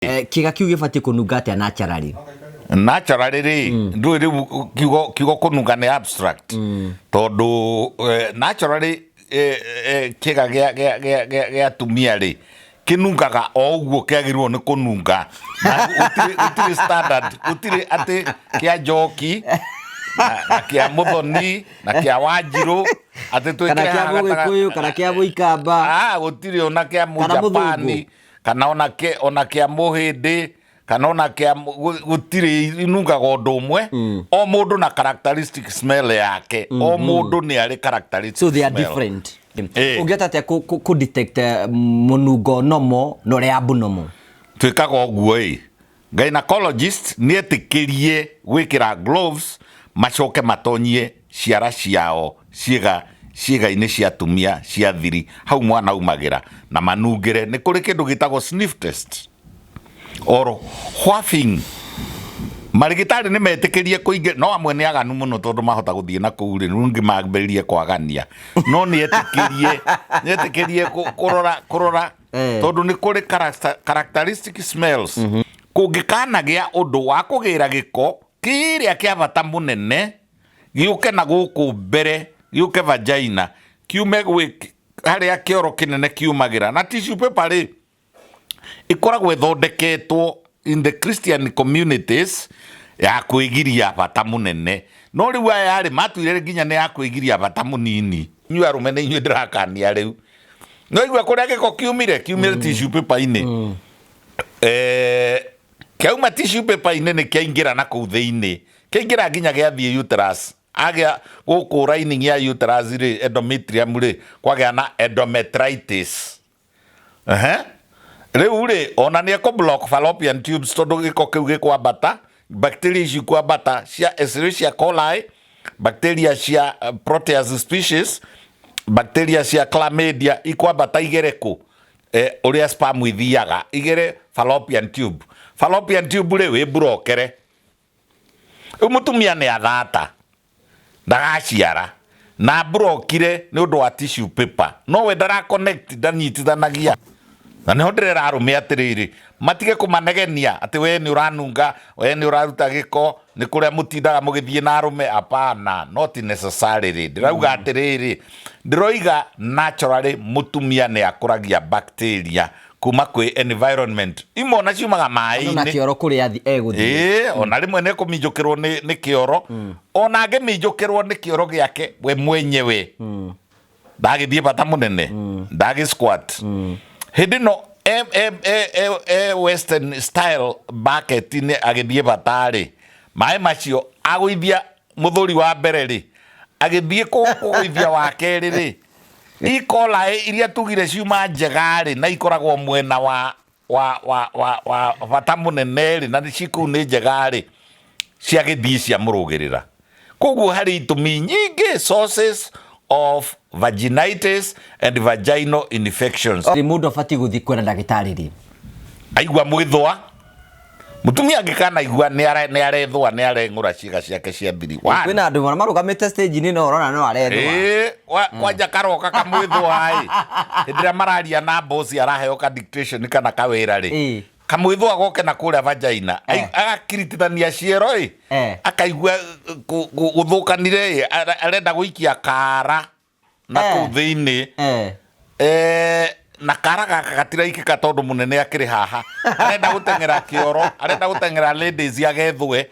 Kiiga kiu gibati kununga atia naturally. Naturally ri ndu ri kiugo kununga ni abstract tondu naturally kiiga gia tumia ri kinungaga o uguo kiagiriirwo ni kununga utiri standard utiri ati kia njoki na kia muthoni na kia wanjiru ati kana kia Mugikuyu kana kia Muikamba gutiri ona kia Mujapani kana ona kia Muhindi kana ona kia gutiri inungaga undu umwe o mundu na characteristic smell yake o mundu ni ari characteristic so they are different. Ungeta te ku detect munungo nomo no ria abunomo twikaga uguo gynecologist ni etikirie gwikira gloves macoke matonyie ciara ciao ciigaini cia tumia cia thiri hau mwana umagira na manungire ni kuri kindu gitagwo sniff test or wafing. Marigitari ni metikirie kuinge no amwe ni aganu muno tondu mahota guthie na kuuri rungi magberie kwagania no ni etikirie kurora tondu ni kuri characteristic smells kungikana gia undu wa kugira giko kiria kia bata munene giuke na guku mbere giuke vagina kiume gwi haria kioro kinene kiumagira na tissue paper ri ikoragwo ithondeketwo in the Christian communities ya kwigiria bata munene no riu aya ari matuire nginya ni ya kwigiria bata munini nyu arume ni nyu ndirakania riu no igwa kuria giko kiumire tissue paper ini kiauma tissue paper ini ni kiaingira na kuu thiini kiaingira nginya giathie uterus agia guku lining ya uterus ri endometrium ri kwagea na endometritis riu ri ona ni ko block fallopian tubes tondu giko kiu gikwambata bacteria ici kwambata cia Escherichia coli bacteria cia Proteus species bacteria cia chlamydia ikwambata igereku uria sperm ithiaga igere fallopian tube ri wi brokere mutumia ni athata ndagaciara na brokire ni undu wa tissue paper no we ndara connect ndanyitithanagia na ni ndira arume atiriri matige kumanegenia ati we ni uranunga we ni uraruta giko ni kuria mutindaga mugithie na arume apana not necessarily ndirauga atiriri ndiroiga naturally mutumia ni akuragia bacteria kuma kwi environment imo na ciumaga mai-ini na kioro kuria eguthie ona rimwe ne kuminjukirwo ni kioro ona angeminjukirwo ni kioro giake we mwenyewe ndagithie bata munene ndagi squat hindi no western style bucket ni agithie batari mai macio aguithia muthuri wa mbere ri agithie kuguithia wa keri ri ikola iria tugire ciuma njegari na ikoragwo mwena wa bata munene ri na ciku ni njegari cia githie cia murugirira koguo hari itumi nyingi sources of vaginitis and vaginal infections. Mundu afati guthi kwena dagitari ri aigua mwithua mutumia angikana igua ni arethwa ni arengura ciiga ciake cia thiri kwina andu marugamite stage ni no urona no arethwa kwanja karoka kamwithwa hindira mararia na boss araheo ka dictation kana kawira ri kamwithwa goke na kuria vagina agakiritithania ciero akaigua guthukanire arenda guikia kara na kuu thiini na karaga gatiraikika tondu munene akiri haha arenda gutengera kioro arenda gutengera ladies agethwe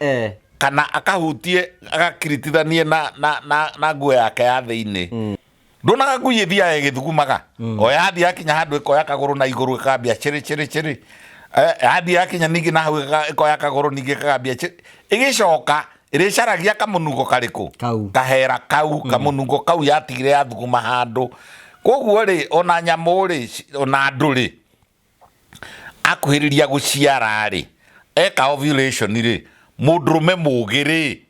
kana akahutie agakiritithanie na nguo yake ya thiini ndonaga ngui ithia igithugumaga o yathi akinya handu ikoya kaguru na iguru ikambia chiri yathi akinya ningi na hau ikoya kaguru ningi ikambia igicoka iricaragia kamunungo kariku kahera kau kamunungo kau yatigire yathuguma handu koguo ri ona nyamu ri ona andu ri akuhiriria guciara ri eka ovulation ri mundurume mugiri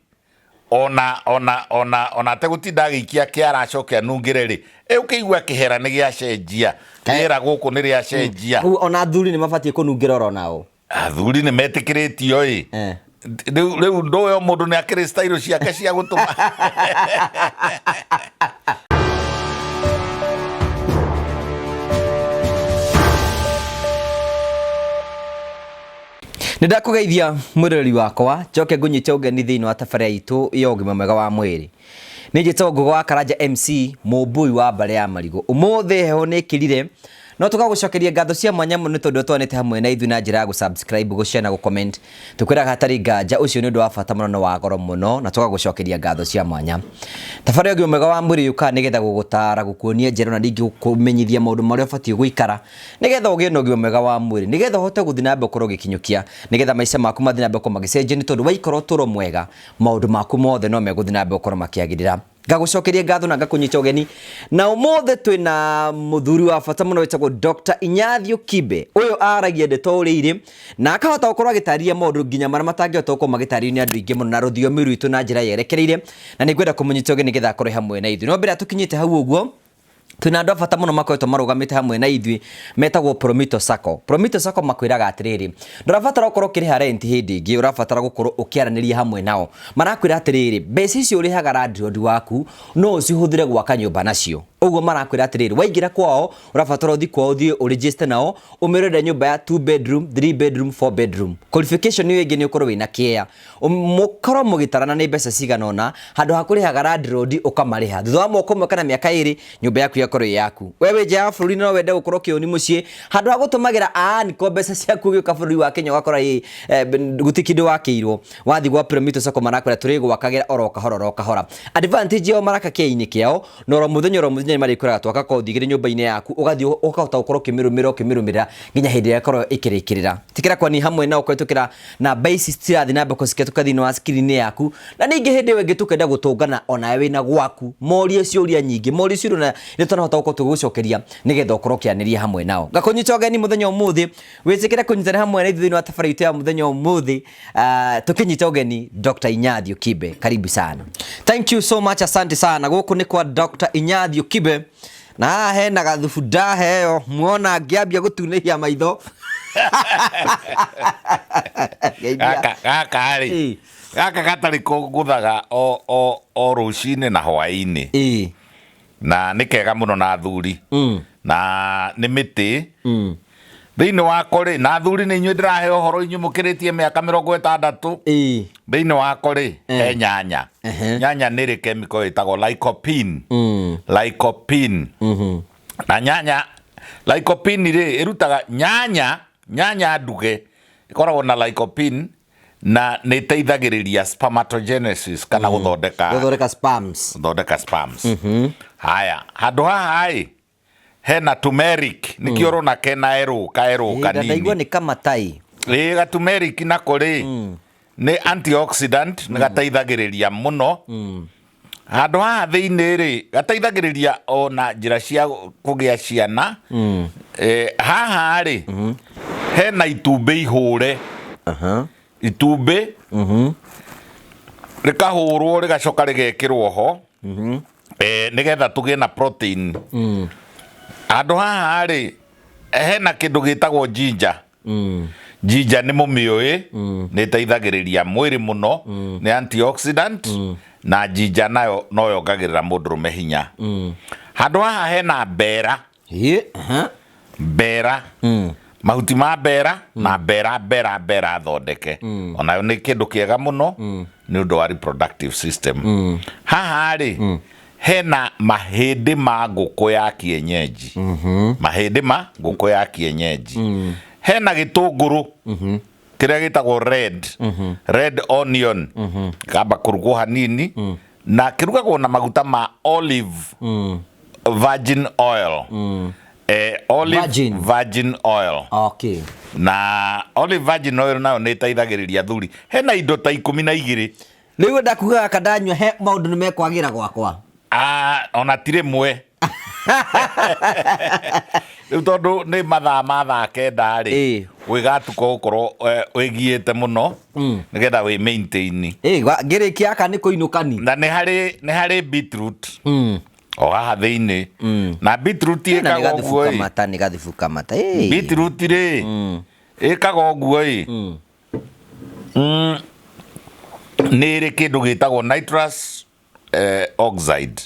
ona te gutinda agiikia kiara acoke anungire ri ukiigua kihera ni giacenjia kihera guku ni riacenjia ona athuri ni mabatie kunungira oro nao athuri ni metikiritio riu ndoyo mundu ni akiri style ciake cia gutuma Nindakugeithia mwirori wakwa njoke ngunyite ugeni thiini wa tabarĩra itu ya ugima mwega wa mwiri. Nĩnjĩtagwo Ngũgũ wa Karanja MC mũmbui wa mbare ya marigũ. Ũmũthĩ heho nĩkĩrire no tugagucokeria ngatho cia mwanya mũno tondu twanĩte hamwe na ithuĩ na njĩra ya gũsubscribe, gũshare na gũcomment. Tukwĩraga hatarĩ nganja ũcio nĩ ũndũ wa bata mũno na wa goro mũno na tugagucokeria ngatho cia mwanya. Tabarĩra ya ugima mwega wa mwĩrĩ yũkaga nĩgetha gũgũtara, gũkuonia njĩra na ningĩ kũmenyithia maũndũ marĩa ũbatiĩ gũikara nĩgetha ũgĩe na ugima mwega wa mwĩrĩ, nĩgetha ũhote gũthiĩ na mbere ũkorwo ũgĩkinyũkia, nĩgetha maica maku mathiĩ na mbere ũkorwo magĩcenjia, nĩ tondũ waikara ũtũũro mwega maũndũ maku mothe no megũthiĩ na mbere ũkorwo makĩagĩrĩra. Ngagucokeria ngatho na ngakunyita ugeni na ũmũthĩ twĩna mũthuri wa bata mũno wĩtagwo Dr. Inyathio Kibe. Ũyũ aragia ndeto ũrĩa irĩ na akahota gũkorwo agĩtarĩria maũndũ nginya marĩa matangĩhota gũkorwo magĩtarĩrio nĩ andũ aingĩ mũno na rũthiomi rwitũ na njĩra yerekereire, na nĩngwenda kũmũnyita ũgeni nĩgetha akorwo hamwe na ithuĩ. No mbere tũkinyĩte hau ũguo twina andũ bata mũno makoretwo marugamite hamwe na ithuĩ metagwo Promito Sacco. Promito Sacco makwĩraga atĩrĩrĩ, ndũrabatara gũkorwo ũkĩrĩha rent hĩndĩ ĩngĩ, ũrabatara gũkorwo ũkĩaranĩria hamwe nao. Marakwĩra atĩrĩrĩ, mbeca icio ũrĩhaga landlord waku no ũcihũthĩre gwaka nyũmba nacio. Ũguo marakwĩra atĩrĩrĩ, waingĩra kwao ũrabatara ũthiĩ kwao ũthiĩ ũregister nao ũmĩrĩre nyũmba ya 2 bedroom, 3 bedroom, 4 bedroom. Qualification nĩ ĩngĩ nĩ ũkorwo wĩna kĩea, mũkorwo mũgĩtarana nĩ mbeca cigana ũna handũ ha kũrĩhaga landlord ũkamarĩha thutha wa mwaka ũmwe kana mĩaka ĩrĩ nyũmba yaku yakorwo yaku. Wewe nja ya bũrũri no wende gũkorwo kĩũni mũciĩ handũ ha gũtũmagĩra aani mbeca ciaku ũgĩũka bũrũri wa Kenya ũgakora gũtirĩ kĩndũ wakĩirwo. Wathiĩ gwa Promito Sacco marakwĩra tũrĩgwakagĩra oro kahora. Advantage yao maraka kĩainĩ kĩao na oro mũthenya nĩ marĩkwĩraga twaka kothi igĩrĩ nyũmba-inĩ yaku ũgathiĩ ũkahota gũkorwo ũkĩmĩrũmĩrĩra nginya hĩndĩ ĩrĩa ĩkorwo ĩkĩrĩkĩrĩra. Tikĩra kwani hamwe na ũkũhĩtũkĩra na basic cirathiĩ na mbere cikĩhĩtũka thĩinĩ wa screen yaku, na ningĩ hĩndĩ ĩyo ĩngĩ tũkenda gũtũngana onawe wĩna gwaku morie ciũria nyingĩ, morie ciũria nĩ tũnahota gũkorwo tũgũcokeria nĩgetha ũkorwo ũkĩanĩria hamwe nao. Ngakũnyita ũgeni mũthenya ũmũthĩ, wĩtĩkĩre kũnyitana hamwe na ithuĩ thĩinĩ wa tabarĩra itũ ya mũthenya ũmũthĩ, tũkĩnyita ũgeni Dr. Inyathio Kibe. Karibu sana. Thank you so much, asante sana. Gũkũ nĩ kwa Dr. Inyathio Kibe na hena gathubu ndaheo muona ngĩambia gũtunĩhia maitho gaka gatarĩ kũgũthaga o rũcinĩ na hwaĩ-inĩ na nĩ kega mũno na athuri na nĩ mĩtĩ thĩinĩ wako rĩ, na athuri nĩ inyuĩ ndĩrahe ũhoro inyuĩ mũkĩrĩtie mĩaka 60 thĩinĩ wako rĩ, he nyanya. Nyanya nĩ rĩ chemical ĩtagwo lycopene. Na nyanya lycopene rĩ ĩrutaga nyanya nduge ĩkoragwo na lycopene na nĩ ĩteithagĩrĩria spermatogenesis kana gũthondeka sperms. Haya, handũ haha ĩ hena turmeric nĩkĩo ũrona kena kaerũ kanini. Ndaigua nĩ kamatai. Ga turmeric nako rĩ nĩ antioxidant, nĩ gateithagĩrĩria mũno. Handũ haha thĩinĩ rĩ gateithagĩrĩria ona njĩra cia kũgĩa ciana. Haha rĩ hena itumbĩ ihũre. Itumbĩ rĩkahũrwo rĩgacoka rĩgekĩrwo ho nĩgetha tũgĩe na protein. Handũ haha rĩ hena kĩndũ gĩtagwo ginger. Ginger nĩ mũmĩũĩ, nĩ ĩteithagĩrĩria mwĩrĩ mũno, nĩ antioxidant na ginger nayo no yongagĩrĩra mũndũrũme hinya. Handũ haha hena mbera, mahuti ma mbera na mbera thondeke, onayo nĩ kĩndũ kĩega mũno nĩ ũndũ wa reproductive system. Haha rĩ hena mahĩndĩ ma ngũkũ ya kienyeji. Mahĩndĩ ma ngũkũ ya kienyeji. Hena gĩtũngũrũ kĩrĩa gĩtagwo red onion, kamba kũrugwo hanini na kĩrugagwo na maguta ma olive virgin oil. Virgin oil. Okay. Na olive virgin oil nayo nĩ ĩteithagĩrĩria athuri. Hena indo ta 12. Rĩu ndakugaga kadanywa he maũndũ nĩ mekwagĩra gwakwa. Ona tirĩ mwe rĩu tondũ nĩ mathaa kenda rĩ wĩgatuka gũkorwo wĩgiĩte mũno nĩgetha wĩ maintain. Ngĩrĩkia aka nĩ kũinũkani na nĩ harĩ beetroot o haha thĩinĩ na beetroot ĩkaga ũguo nĩ gathibu kamata. Beetroot rĩ ĩkaga ũguo nĩ ĩrĩ kĩndũ gĩtagwo nitrous oxide.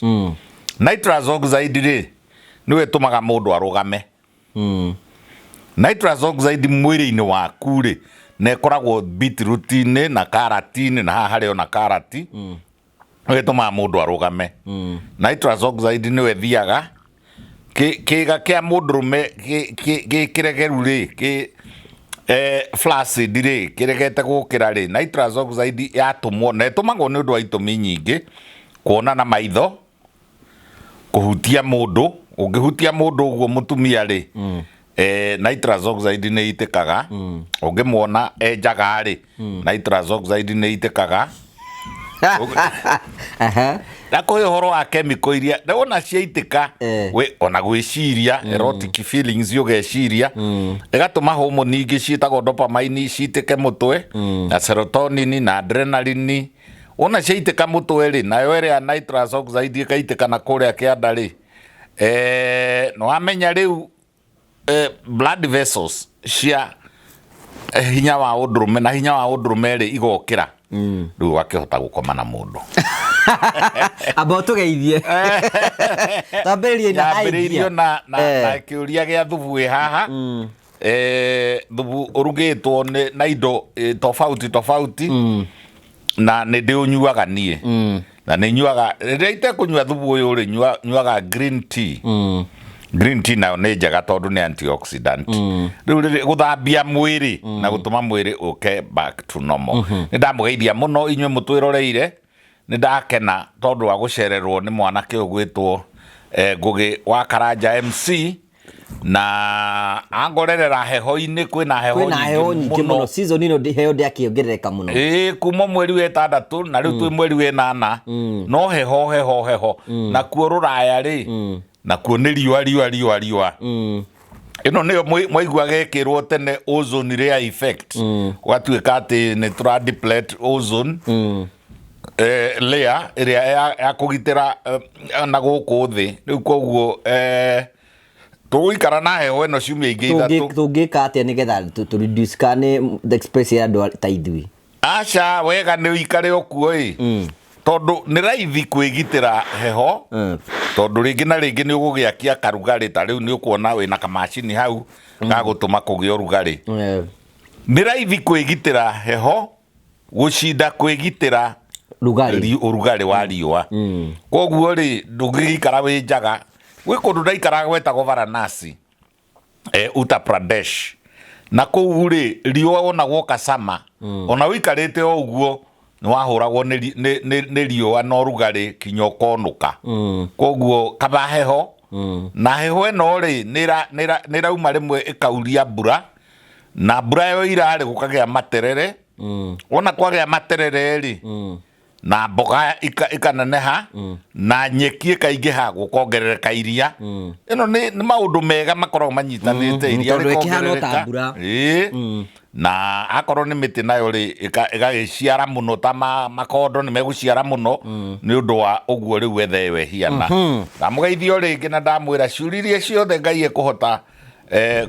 Nitrous oxide rĩ nĩwe tũmaga mũndũ arũgame. Nitrous oxide mwĩrĩ-inĩ waku rĩ ne koragwo beetroot-inĩ na karati-inĩ na haha harĩ ona karati gĩtũmaga mũndũ arũgame. Nitrous oxide nĩwe thiaga kiiga kia mũndũrũme gĩkĩregeru rĩ flaccid rĩ kĩregete gũkĩra rĩ nitrous oxide yatũmwo na ĩtũmagwo nĩ ũndũ wa itũmi nyingĩ, kuona na maitho, kũhutia mũndũ, ũngĩhutia mũndũ ũguo mũtumia rĩ nitrous oxide nĩ itĩkaga, ũngĩmuona enjaga rĩ nitrous oxide nĩ itĩkaga. Na kũrĩ ũhoro wa chemical iria ndona ciaitĩka ona gwĩciria erotic feelings ũgeciria ĩgatũma hormone ingĩ ciĩtagwo dopamine ciitĩke mũtwe na serotonin na adrenaline. Ona ciaitĩka mũtwe rĩ nayo ĩrĩa nitrous oxide ĩkaitĩka na kũrĩa kĩanda rĩ no wamenya rĩu blood vessels cia hinya wa ũndũrũme na hinya wa ũndũrũme rĩ igokĩra rĩu wakĩhota gũkoma na mũndũ. Amba ũtũgeithie. Tambĩrĩirio na kĩũria gĩa thubu wĩ haha. Thubu ũrugĩtwo na indo tofauti na nĩ ndĩũnyuaga niĩ. Na nĩ nyuaga rĩrĩa itekũnyua thubu ũyũ rĩ nyuaga green tea. Green tea nayo nĩ njega tondũ nĩ antioxidant. Rĩu gũthambia mwĩrĩ na gũtũma mwĩrĩ ũke back to normal. Nĩ ndamũgeithia mũno inyuĩ mũtwĩroreire. Nĩ ndakena tondũ wa gũcererwo nĩ mwanake ũgwĩtwo Ngũgĩ wa Karanja MC na angorerera heho-inĩ kwĩna heho nyingĩ mũno. Season ĩno heho ndĩakĩongerereka mũno. Kuma mweri wa ĩtandatũ na rĩu twĩ mweri wa ĩnana no heho nakuo Rũraya rĩ nakuo nĩ riũa. Ĩno nĩyo mwaigua gekĩrwo tene ozone layer effect gwatuĩka atĩ nĩ tũra-deplete ozone layer ĩrĩa ya kũgitĩra na gũkũ thĩ. Rĩu koguo tũgũikara na heho ĩno ciumia ingĩ ithatũ. Tũngĩka atĩa nĩgetha tũ-reduce kana the express ya andũ ta ithuĩ? Aca wega nĩ ũikare o kuo tondũ nĩ raithi kwĩgitĩra heho tondũ rĩngĩ na rĩngĩ nĩ ũgũgĩakia karugarĩ ta rĩu nĩ ũkuona wĩna kamacini hau gagũtũma kũgĩa ũrugarĩ. Nĩ raithi kwĩgitĩra heho gũcinda kwĩgitĩra ũrugarĩ wa riũa. Koguo rĩ ndũngĩgĩikara wĩ njaga. Gwĩ kũndũ ndaikaraga gwetagwo Varanasi Uttar Pradesh na kũu rĩ riũa ona gwoka sama ona ũikarĩte o ũguo nĩ wahũragwo nĩ riũa na ũrugarĩ kinya ũkonũka. Koguo kaba heho na heho ĩno rĩ nĩ ĩrauma rĩmwe ĩkauria mbura na mbura yo irarĩ gũkagĩa materere. Ona kwagĩa materere rĩ na mboga ikaneneha na nyeki ĩkaingĩha gũkongerereka iria. Ĩno nĩ maũndũ mega makoragwo manyitanĩte iria rĩkongerereka. Na akorwo nĩ mĩtĩ nayo rĩ ĩgagĩciara mũno ta makondo nĩ megũciara mũno nĩ ũndũ wa ũguo rĩu wetha ĩyo ĩhiana. Ndamũgeithio rĩngĩ na ndamwĩra ciũria iria ciothe Ngai ekũhota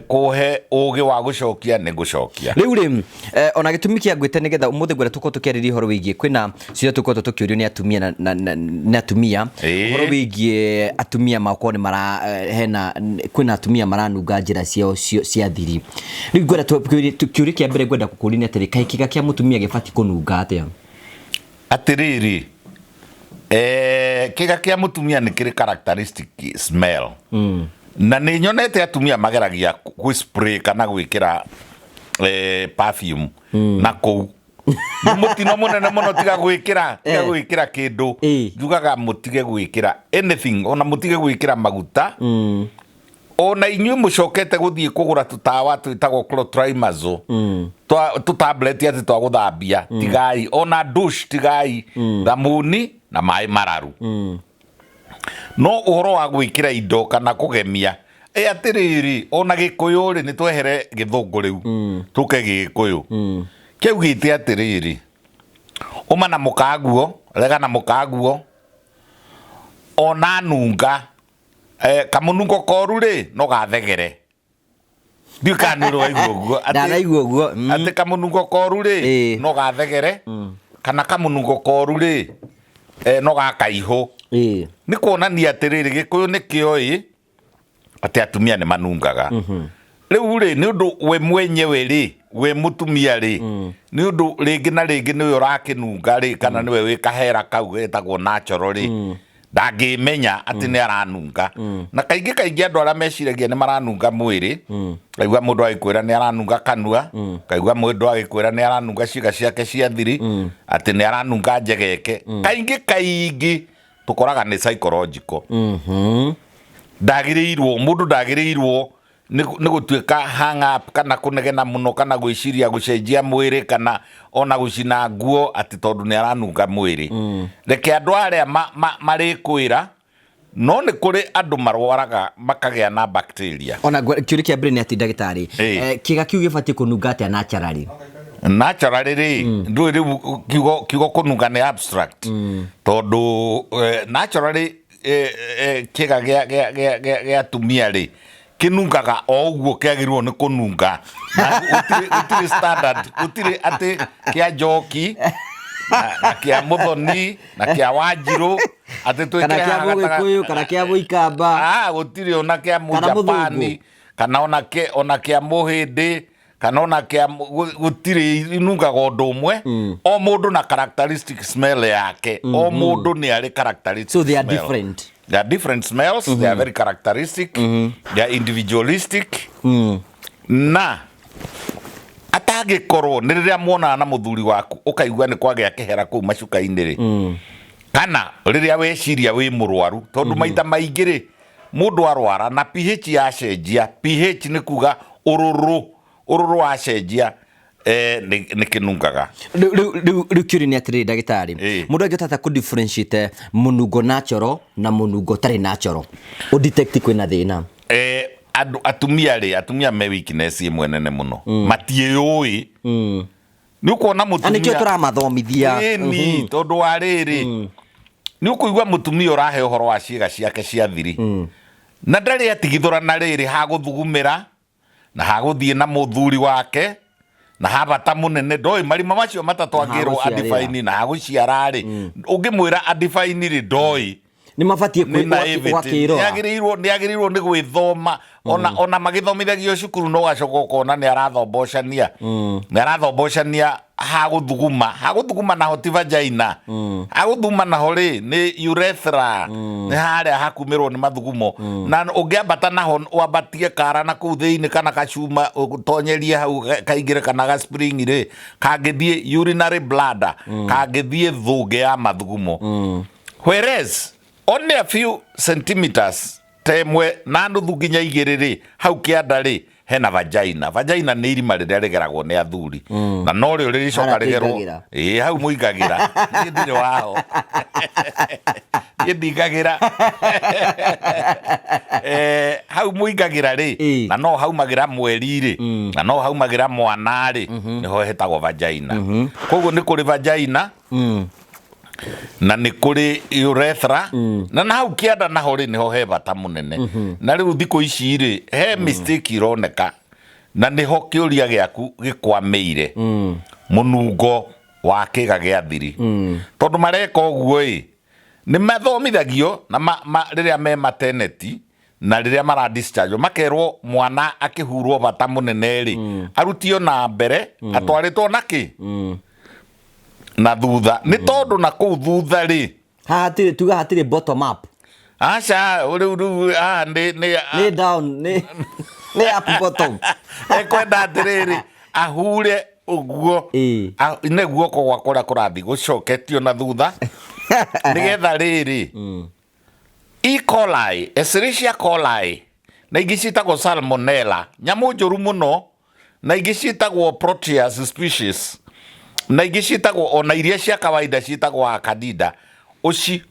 kũhe ũgĩ wa gũcokia nĩ ngũcokia. Rĩu rĩ ona gĩtũmi kĩa ngwĩte nĩgetha ũmũthĩ ngwĩra tũkorwo tũkĩarĩria ũhoro wĩgiĩ kwĩna ciũria tũkorwo tũkĩũrio nĩ atumia na atumia ũhoro wĩgiĩ atumia makorwo nĩ marahena kwĩna atumia maranunga njĩra ciao cia thiri. Rĩu ngwĩra kĩũria kĩa mbere ngwenda gũkũũria nĩ atĩrĩ kaĩ kĩiga kĩa mũtumia gĩbatiĩ kũnunga atĩa? Atĩrĩrĩ kĩiga kĩa mũtumia nĩ kĩrĩ characteristic smell. Na nĩ nyonete atumia mageragia spray kana gwĩkĩra perfume na kũu. Nĩ mũtino mũnene mũno tiga gwĩkĩra kĩndũ. Njugaga mũtige gwĩkĩra anything ona mũtige gwĩkĩra maguta. Ona inyuĩ mũcokete gũthiĩ kũgũra tũtawa twĩtagwo clotrimazole tũtablet atĩ twa gũthambia tigai. Ona douche tigai thamuni na maĩ mararu. No ũhoro wa gwĩkĩra indo kana kũgemia atĩrĩrĩ ona gĩkũyũ rĩ nĩ twehere gĩthũngũ rĩu tũke gĩkũyũ kĩu gĩte atĩrĩrĩ uma na mũkaguo rega na mũkaguo ona nunga kamũnungo koru rĩ no gathegere. Ndiũkanĩrwo aiguo ũguo atĩ kamũnungo koru rĩ no gathegere kana kamũnungo koru rĩ no gakaihũ. Nĩ kuonania atĩrĩrĩ gĩkũyũ nĩ kĩoĩ atĩ atumia nĩ manungaga riu ri ni undu we mwenyewe ri we mutumia ri ni undu ringi na ringi ni urakinunga ri kana niwe wi kahera kau getagwo natural ri ndangimenya ati ni aranunga na kaingi andu aria meciragia ni maranunga mwiri kaigua mundu agikwira ni aranunga kanua kaigua mundu agikwira ni aranunga ciiga ciake cia thiri ati ni aranunga njegeke kaingi tukoraga ni psychological ndagiriirwo mundu ndagiriirwo ni gutuika hang up kana kunegena muno kana gwiciria gucenjia mwiri kana ona gucina nguo ati tondu ni aranunga mwiri reke andu aria mari kwira no ni kuri andu marwaraga makagia na bacteria ona kiuri kia brain ati dagitari kiiga kiu gibati kununga atia naturally ri ndu ri kiugo kununga ni abstract tondu naturally kiiga gia tumia ri kinungaga o uguo kiagiriirwo ni kununga na utiri standard utiri ati kia njoki na kia muthoni na kia wanjiru ati kana kia mugikuyu kana kia muikamba gutiri ona kia mujapani kana ona kia muhindi kana ona kia gutiri inungaga undu umwe o mundu na characteristic smell yake o mundu ni ari characteristic so they are different. They are different smells. They are very characteristic. They are individualistic. Na atagikorwo ni riria muona na muthuri waku ukaigua ni kwagia kihera ku macuka-ini ri kana riria weciria wi murwaru tondu maita maingi ri mundu arwara na pH yacenjia pH ni kuga ururu wacenjia ni kinungaga riu kiuri ni atiri dagitari mundu angitata ku differentiate munungo natural na munungo tari natural o detect kwina thina atumia me weakness imwe nene muno matiui ni ukona mutumia ani kio turamathomithia ni tondu wa riri ni ukuigua mutumia urahe uhoro wa ciiga ciake cia thiri na ndari atigithura na riri ha guthugumira na ha guthie na muthuri wake na habata munene ndoi marima macio matatu angirwo adefine na haguciara ri ungimwira adefine ri ndoi ni mabatie kwakiro niagiriirwo ni gwithoma ona magithomithagio cukuru no gacoka ukona ni arathombocania haguthuguma na hoti vagina haguthuma na hori ni urethra ni haria hakumirwo ni mathugumo na ungiambata naho wambatie kara na kuu thiini kana gacuma utonyerie hau kaingire kana ga spring ri kangithie urinary bladder kangithie thuge ya mathugumo whereas only a few centimeters temwe na nuthu nginya igiri ri hau kianda ri hena vagina ni irima riria rigeragwo ni athuri na no rio riricoka rigerwo hau muigagira ndire wao ndingagira hau muigagira ri na no hau magira mweri ri na no hau magira mwana ri niho hetagwo vagina koguo ni kuri vagina na ni kuri urethra na hau kianda naho ri niho he bata munene na riu thiko ici ri he mistake ironeka na niho kiuria giaku gikwameire munungo wa kiiga gia thiri tondu mareka uguo ni mathomithagio na riria me maternity na riria mara discharge makerwo mwana akihurwo bata munene ri arutio na mbere atwaritwo naki na thutha ni tondu na kuu thutha ri hatire bottom up acha ni down ni up bottom ekwenda atiriri ahure uguo ne guoko gwakora kurathi gucoketio na thutha nigetha riri E. coli Escherichia coli na ingi ciitagwo salmonella nyamu njuru muno na ingi ciitagwo proteus species na ingi ciitagwo ona iria cia kawaida ciitagwo candida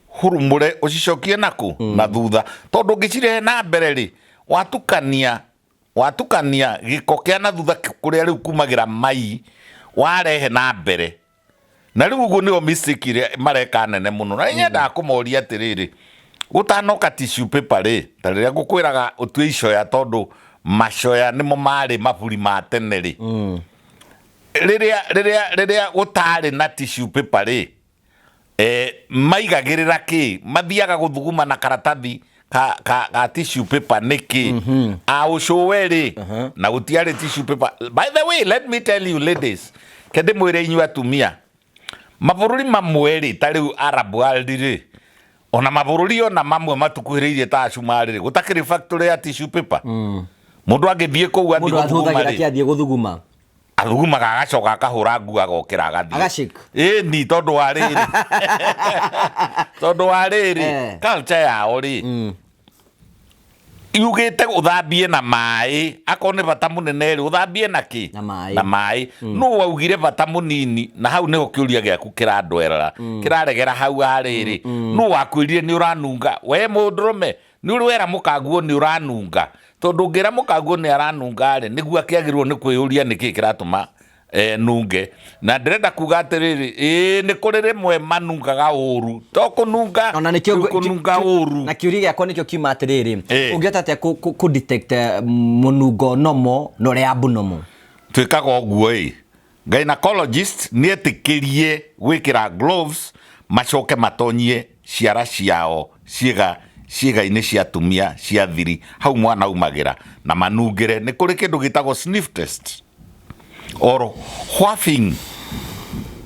hurumure ucicokie naku na thutha tondu ngicirehe na mbere ri watukania giko kia na thutha kuria riu kumagira mai warehe na mbere na riu uguo nio mistake ire mareka nene muno na nyenda kumoria atiriri gutanoka tissue paper ri ta riria ngukwiraga utue icoya tondu macoya nimo mari maburi ma tene ri riria gutari na tissue paper ri maigagirira ki mathiaga guthuguma na karatathi ka tissue paper niki aucowe ri na gutiari tissue paper. By the way, let me tell you ladies, kende mwire inyu atumia mabururi mamwe ri ta riu Arab world ri ona mabururi ona mamwe matukuhiririe ta Somali ri gutakiri factory ya tissue paper. Mundu agithie kou athi guthuguma athugumaga agacoka akahura ngu agokira agathie ni tondu wa riri culture yao ri yugite uthambie na mai akone bata munene ri uthambie na ki na mai no waugire bata munini na hau niho kiuria giaku kirandwerera kiraregera hau hariri no wakwirire ni uranunga we mundurume ni urwera mukaguo ni uranunga tondu ngira mukaguo ni aranunga ri niguo akiagirwo ni kwiyuria niki kiratuma nunge na ndirenda kuga atiriri ni kuri rimwe manungaga uru to kununga ona nikyo kununga uru na kiuria giakwa nikyo kiuma atiriri ungiota atia ku detect munungo nomo no ria bunomo twikaga oguo gynecologist ni etikirie gwikira gloves macoke matonyie ciara ciao ciigaini cia atumia cia thiri hau mwana umagira na manungire ni kuri kindu gitagwo sniff test or whaffing.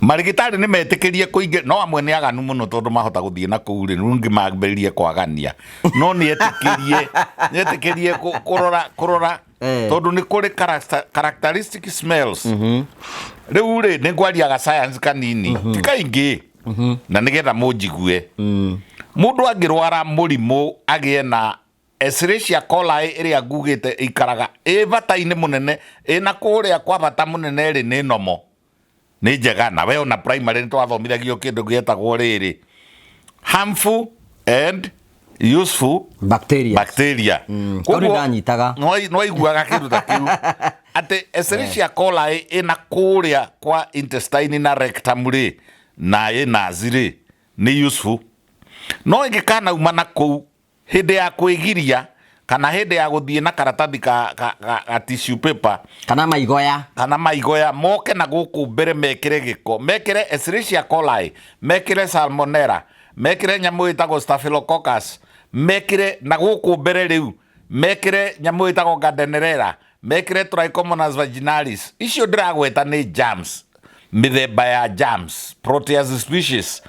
Marigitari ni metikirie kuinge no amwe ni aganu muno tondu mahota guthie na kuuri rungi magberie kwagania no ni etikirie kurora tondu ni kuri characteristic smells riu ri ni ngwaria science kanini tikaingi na nigetha munjigue mundu angirwara murimu agie na Escherichia coli iria ngugite ikaraga bata-ini munene na kuria kwa bata munene ri ni nomo ni njega na we ona primary ni twathomithagio kindu gietagwo riri harmful and useful bacteria kuri ndanyitaga no iguaga kindu ta kiu ate Escherichia coli ina kuria kwa intestine na rectum ri na ina ziri ni useful no ingikana umana kou hinde ya kwigiria kana hinde ya guthie na karatathi ka tissue paper kana maigoya moke na guku mbere mekire giko mekire Escherichia coli mekire salmonella mekire nyamu itagwo staphylococcus mekire na guku mbere riu mekire nyamu itagwo gardnerella mekire trichomonas vaginalis icio ndiragweta ni germs mithemba ya germs proteus species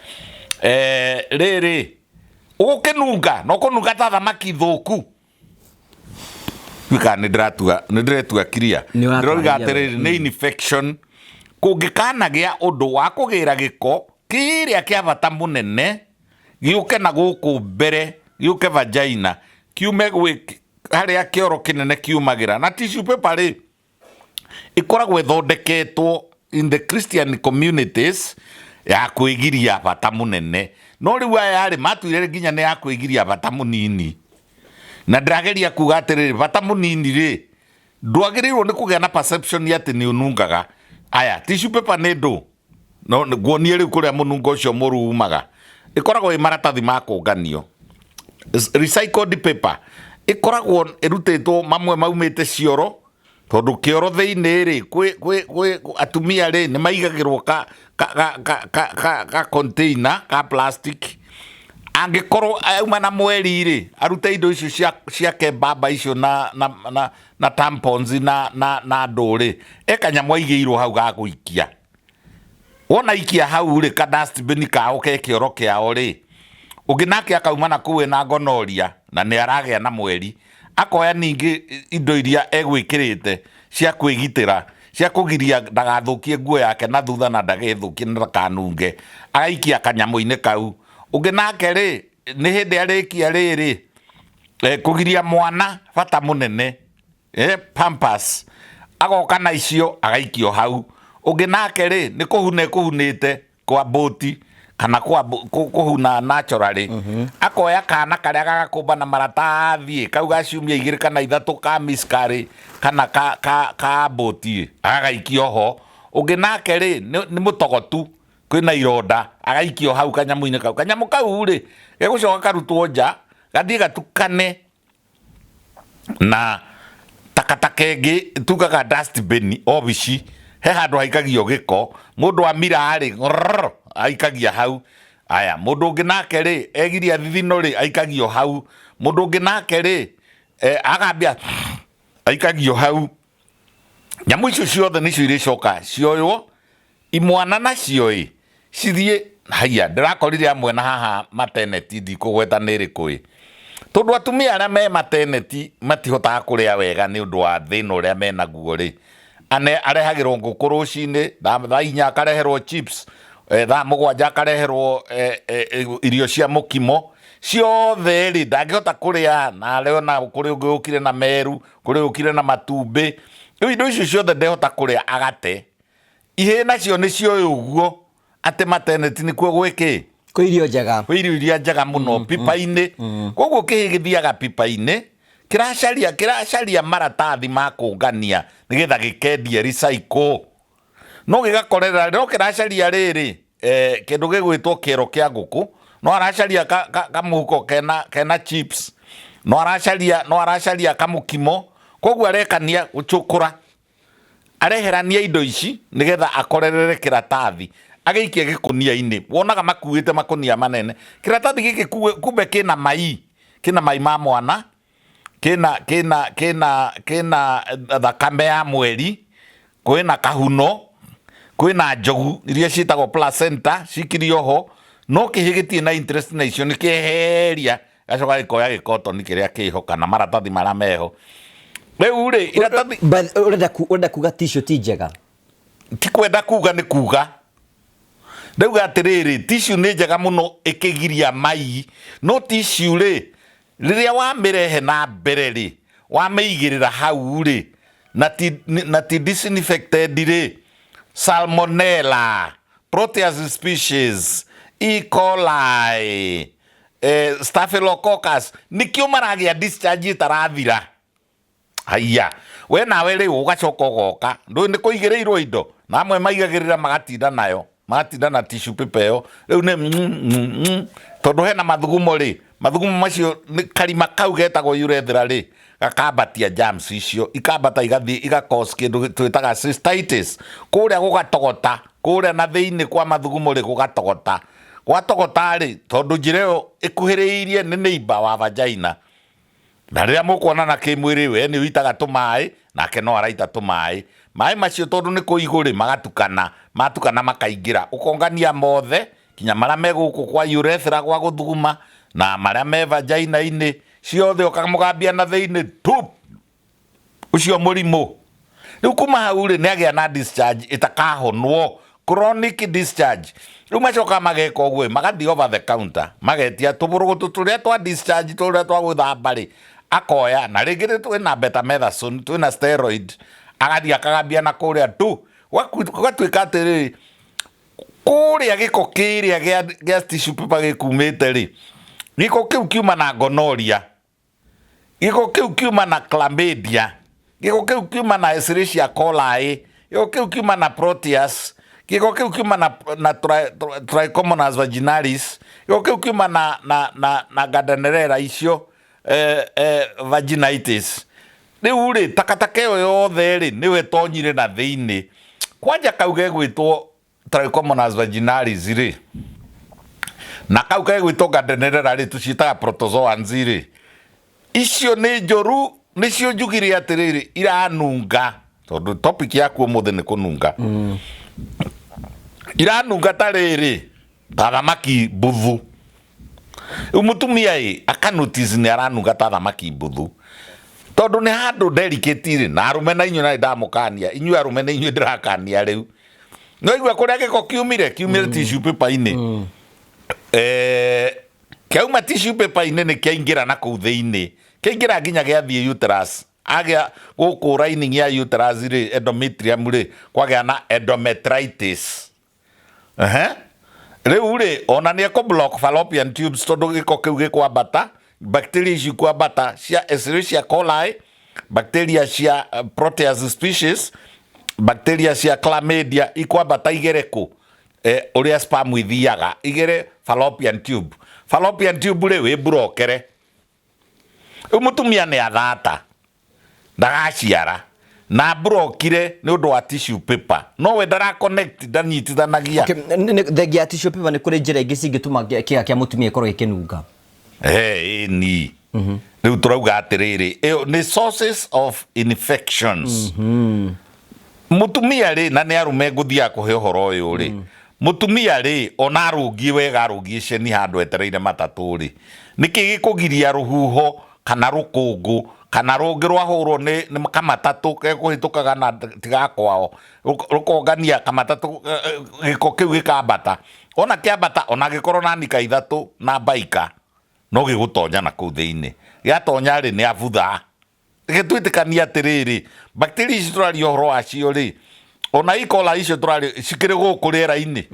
riri ukinunga no kununga ta thamaki thuku wika ni ndiretua kiria ndiroiga atiriri ni infection kungikana gia undu wa kugira giko kiria kia bata munene giuke na guku mbere giuke vagina kiume gwi haria kioro kinene kiumagira na tissue paper ri ikoragwo ithondeketwo in the Christian communities ya kwigiria bata munene no riu aya ri matuire nginya ni ya kwigiria bata munini na ndirageria kuga atiriri bata munini ri ndwagirirwo ni kugia na perception yati ni unungaga aya tissue paper ni ndu no guonie riu kuria munungo ucio muru umaga ikoragwo imaratathi ma kunganio recycled paper ikoragwo irutitwo mamwe maumite cioro tondu kioro thiini ri kwi atumia ri ni maigagirwo ka container ka plastic angikorwo auma na mweri ri arute indo icio cia kebaba icio na tampons na nduri ekanyamwa igeirwo hau ga guikia wona ikia hau ri ka dustbin kao ke kioro kiao ri uginake akauma na kuwe na gonoria na ni aragea na mweri akoya ningi indo iria egwikirite cia kwigitira cia kugiria ndagathukie nguo yake na thutha na ndagethukie na kanunge agaikia kanyamu-ini kau uginake ri ni hindi arikia riri kugiria mwana bata munene pampers agoka na icio agaikio hau uginake ri ni kuhunite kwa boti kana kuhuna naturally akoya kana karia gagakumba na maratathi kau gaciumia 2 kana 3 ka miskari kana ka boti agaikio ho uginake ri ni mutogotu kwina ironda agaikio hau kanyamu-ini kau kanyamu kau ri gegucoka karutwo nja gathie gatukane na takataka ingi tugaga dustbin obici he handu haikagio giko mundu amira ri aikagia hau aya mundu ungi nake ri egiria thithino ri aikagio hau mundu ungi nake ri agambia aikagio hau nyamu icio ciothe nicio iricoka cioywo imwana nacio cithie haya ndirakorire amwe na haha maternity ndikugweta niri kui tondu atumia aria me maternity matihotaga kuria wega ni undu wa thina uria menaguo ri arehagirwo nguku rucini thaa 4 akareherwo chips thaa 7 akareherwo irio cia mukimo ciothe ri ndangihota kuria na leo na kuri ungi ukire na meru kuri ukire na matumbi indo icio ciothe ndehota kuria agate ihe nacio nicio uguo ate maternity ni kuo gwiki kwa irio njega muno pipa-ini koguo kihigithiaga pipa-ini kiracaria maratathi ma kungania nigetha gikendie recycle no gigakorera no kiracaria riri kindu gigwitwo kero kia nguku no aracaria kamuhuko kena chips no aracaria kamukimo koguo arekania gucukura areherania indo ici nigetha akorerere kiratathi ageikia gikunia-ini wonaga makuite makunia manene kiratathi giki kumbe kina mai ma mwana kina thakame ya mweri kwina kahuno kwina njogu iria ciitagwo placenta cikirio ho no kihigitie na interest na icio nikiheria gacoka gikoya gikotoni kiria kiho kana maratathi maria meho riu ri iratathi urenda kuga t-shirt njega ti kwenda kuga ni kuga ndauga atiriri tissue ni njega muno ikigiria mai no tissue ri riria wamirehe na mbere ri wameigirira hau ri na ti disinfected ri salmonella proteus species E. coli staphylococcus nikio maragia discharge itarathira haya we nawe ri ugacoka goka ndu ni kuigirirwo indo na amwe maigagirira magatinda nayo magatinda na tissue paper yo riu ni tondu hena mathugumo ri mathugumo macio ni karima kau getagwo urethra ri gakambatia germs icio ikambata igathie igakos kindu twitaga cystitis kuria gugatogota kuria na thiini kwa mathugumo ri gugatogota gwatogota ri tondu njireo ikuhiriirie ni neighbor wa vagina na riria mukuona na kimwiri we ni witaga tumai nake no araita tumai mai macio tondu ni kuiguri magatukana makaingira ukongania mothe kinya maria meguku kwa urethra gwa guthuguma na maria me vagina-ini ciothe ukamugambia na thiini tup ucio murimo riu kuma hau ri niagia na discharge itakahonwo chronic discharge riu macoka mageka uguo magathi over the counter magetia tuburugutu turia twa discharge turia twa guthamba ri akoya na ringi twina betamethasone twina steroid agathia akagambia na kuria tu gwatuika atiriri kuria giko kiria gia tissue paper gikumite ri giko kiu kiuma na gonorrhea giko kiu kiuma na chlamydia giko kiu kiuma na Escherichia coli giko kiu kiuma na proteus giko kiu kiuma na trichomonas vaginalis giko kiu kiuma na gardnerella icio vaginitis riu ri takataka yo yothe ri niwe tonyire na thiini kwanja kau gegwitwo trichomonas vaginalis ri na kau gegwitwo gardnerella ri tucitaga protozoans ri icio ni njoru nicio njugire atiriri iranunga tondu topic yaku umuthe ni kununga iranunga tariri thamaki mbuthu Mutumia akanotice ni aranunga thamaki mbuthu tondu ni handu delicate ri na arume na inyu na ndamukania inyu arume na inyu ndirakania riu no igwa kuria giko kiumire tissue paper ini kiauma tissue paper ini ni kiaingira na kuu thiini kiaingira nginya giathie uterus agia guku lining ya uterus ri endometrium ri kwagia na endometritis riu ri ona ni ko block fallopian tubes tondu giko kiu gikwambata bacteria ici kwambata cia Escherichia coli bacteria cia proteus species bacteria cia chlamydia ikwambata igereku uria sperm ithiaga igere fallopian tube ri wi brokere mutumia ni athata ndagaciara na brokire ni undu wa tissue paper no we ndara connect ndanyitithanagia the tissue paper ni kuri njira ingi cingituma kiiga kia mutumia ikorwo ikinunga ni riu turauga atiriri ni sources of infections. Mutumia ri na ni arume nguthia kuhe horo uyu ri mutumia ri ona arungie wega arungie ceni handu etereire matatu ri niki gikugiria ruhuho kana rukungu kana rungi rwahurwo ni kamatatu gekuhitukaga na tiga kwao rukongania kamatatu giko kiu gikambata ona kiambata ona gikorwo na nika ithatu na baika no gigutonya na kuu thiini giatonya ri ni avutha gitwitikania atiriri bacteria ici turaria horo wacio ri ona ikola icio turaria cikiri guku riera-ini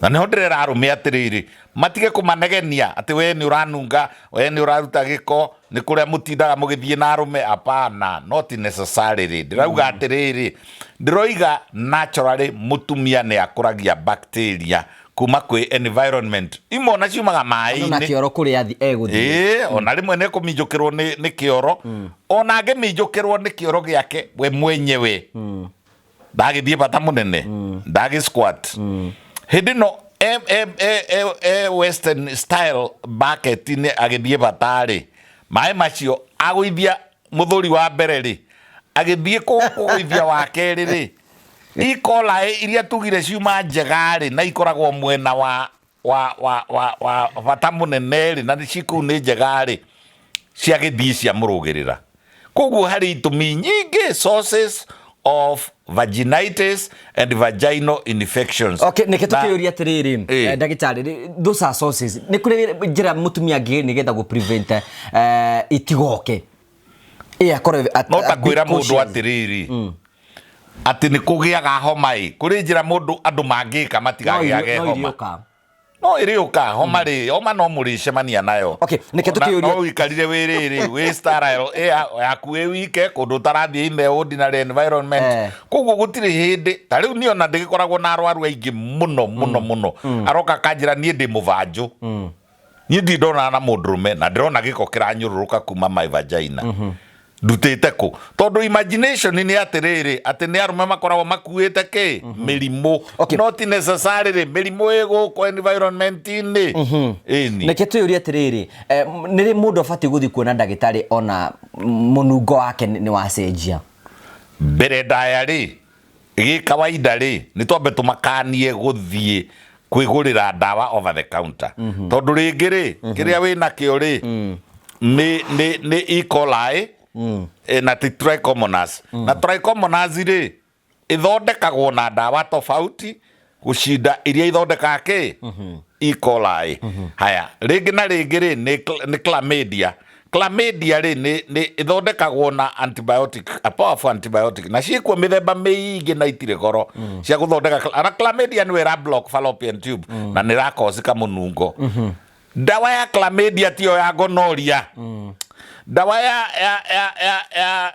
na niho ndirera arume atiriri matige kumanegenia ati we ni uranunga we ni uraruta giko ni kuria mutindaga mugithie na arume apana not necessarily ndirauga atiriri ndiroiga naturally mutumia ni akuragia bacteria kuma kwi environment imwe na ciumaga mai-ini na kioro kuria eguthie ona rimwe ne kuminjukirwo ni kioro ona angeminjukirwo ni kioro giake we mwenyewe ndagithie bata munene ndagi squat hindi no western style bucket ni agithie batari mai macio agwithia muthuri wa mbere ri agithie kuguithia wa keri ri ikola iria tugire ciuma njegari na ikoragwo mwena wa bata munene ri na ciku ni njegari ciagithie cia murugirira koguo hari itumi nyingi sources of vaginitis and vaginal infections. Okay, nikitukiuria atiriri dagitari those are sources ni kuri njira mutumia ngi ni getha gu prevent itigoke no ta kwira mundu atiriri ati ni kugiaga homa kuri njira mundu andu mangika matigagiage homa no iriuka homa ri homa no muricemania nayo. Okay, nikitukiuria no ikarire wiriri we sterile yaku wike kundu tarathie in the ordinary environment koguo gutiri hindi ta riu ni ona ndigikoragwo na arwaru aingi muno aroka kanjira ni ndi muvanju ni ndi ndona na mundurume na ndirona giko kiranyururuka kuma my vagina ndutite ku tondu imagination ni atiriri ati ni arume makoragwo makuite ki mirimo not necessarily mirimo ego ko environment ini ini nikituuria atiriri ni mundu afati guthi kuona dagitari ona munungo wake ni wacenjia mbere diary gi kawaida ri ni twambe tumakanie guthie kwigurira dawa over the counter tondu ringi ri kiria wina kio ri ni E. coli na trichomonas na trichomonas ri ithondekagwo na dawa tofauti gucinda iria ithondekaga ki E. coli haya ringi na ringi ri ni chlamydia ri ni ithondekagwo na antibiotic a powerful antibiotic na ciikwo mithemba miingi na itire goro cia guthondeka na chlamydia ni wera block fallopian tube na ni rakosika munungo dawa ya chlamydia tio ya gonorrhea dawa ya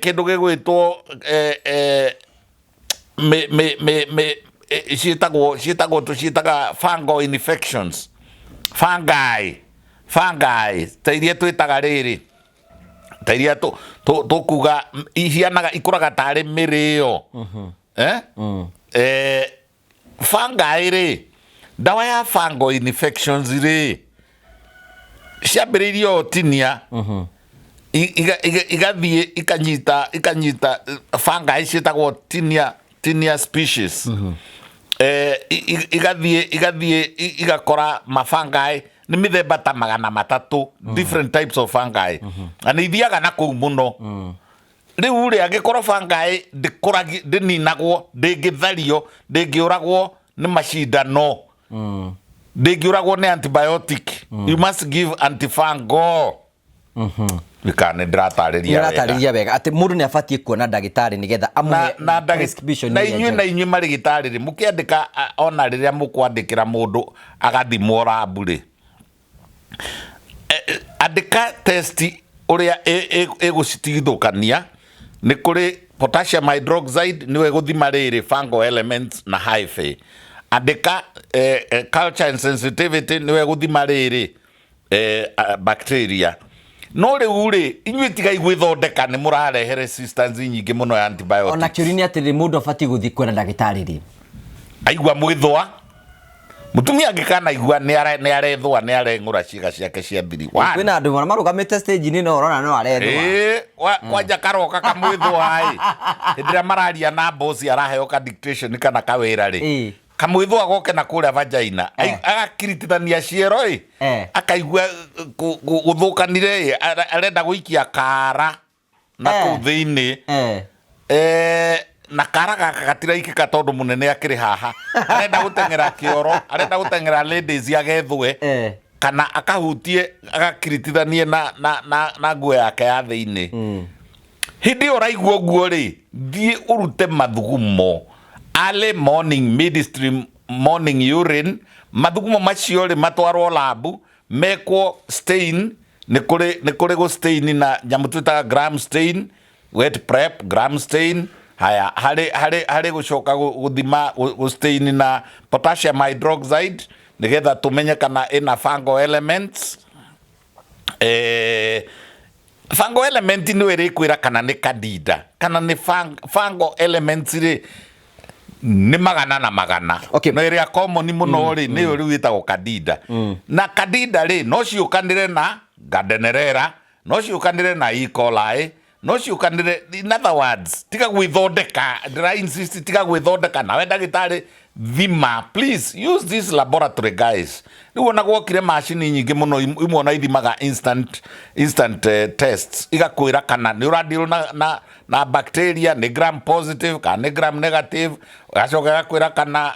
kindu gigwitwo ciitaga fungal infections fungi ta iria twitaga riri ta iria tukuga ihianaga ikuraga tari mirio fungi ri dawa ya fungal infections ri ciambiririo tinia igathie ikanyita fungi ciitagwo tinia species igathie igakora mafungi ni mithemba ta 300 different types of fungi na ithiaga na kuu muno riu ri agikorwo fungi ndininagwo ndingithario ndingiuragwo ni macindano ndingiuragwo ni antibiotic you must give antifungal bikane ndiratariria wega ati mundu ni afatie kuona dagitari nigetha amwe prescription na inyuĩ marigitari ri mukiandika ona riria mukwandikira mundu agathimwo raburi andika test uria egucitithukania ni kuri potassium hydroxide niwe guthima riri fungal elements na hyphae andika culture and sensitivity niwe guthima riri bacteria no riu ri inyuĩ tiga igwithondeka ni murarehe resistance nyingi muno ya antibiotics ona kiurini ati mundu afati guthi kuona dagitari ri aigua mwithua Mutumia ngikana igua ni arethwa ni areng'ura ciiga ciake cia thiri. Kwina andu marugamite stage ni no urona no arethwa. Kwanja karoka kamwithwa hindira mararia na boss araheo ka dictation kana kawira ri. Kamwithwa goke na kuria vagina. Agakiritithania ciero akaigua guthukanire arenda guikia kara na ku thiini. Na kara gaka gatiraikika tondu munene akiri haha. Arenda guteng'era kioro, arenda guteng'era ladies agethwe. Kana akahutie agakiritithanie na nguo yake ya thiini. Hindi uraigua uguo ri, thie urute mathugumo. Early morning, midstream morning urine. Mathugumo macio ri matwarwo labu, mekwo stain, ni kuri go stain na nyamu twitaga gram stain, wet prep, gram stain. Haya, hari gucoka guthima stain na potassium hydroxide nigetha tumenye kana ina fungal elements. Fungal element ni iri kwira kana ni candida kana ni fungal elements ri ni magana na magana. No iri common muno ri ni uri witagwo candida. Na candida ri no ciukanire na Gardnerella, no ciukanire na E. coli, no ciukanire. In other words, tiga gwithondeka, dry insist, tiga gwithondeka nawe dagitari thima. Please use this laboratory, guys. Ni wona gwokire machine nyingi muno imwe na ithimaga instant tests igakwira kana ni uradeal na bacteria ni gram positive kana ni gram negative, gacoka gakwira kana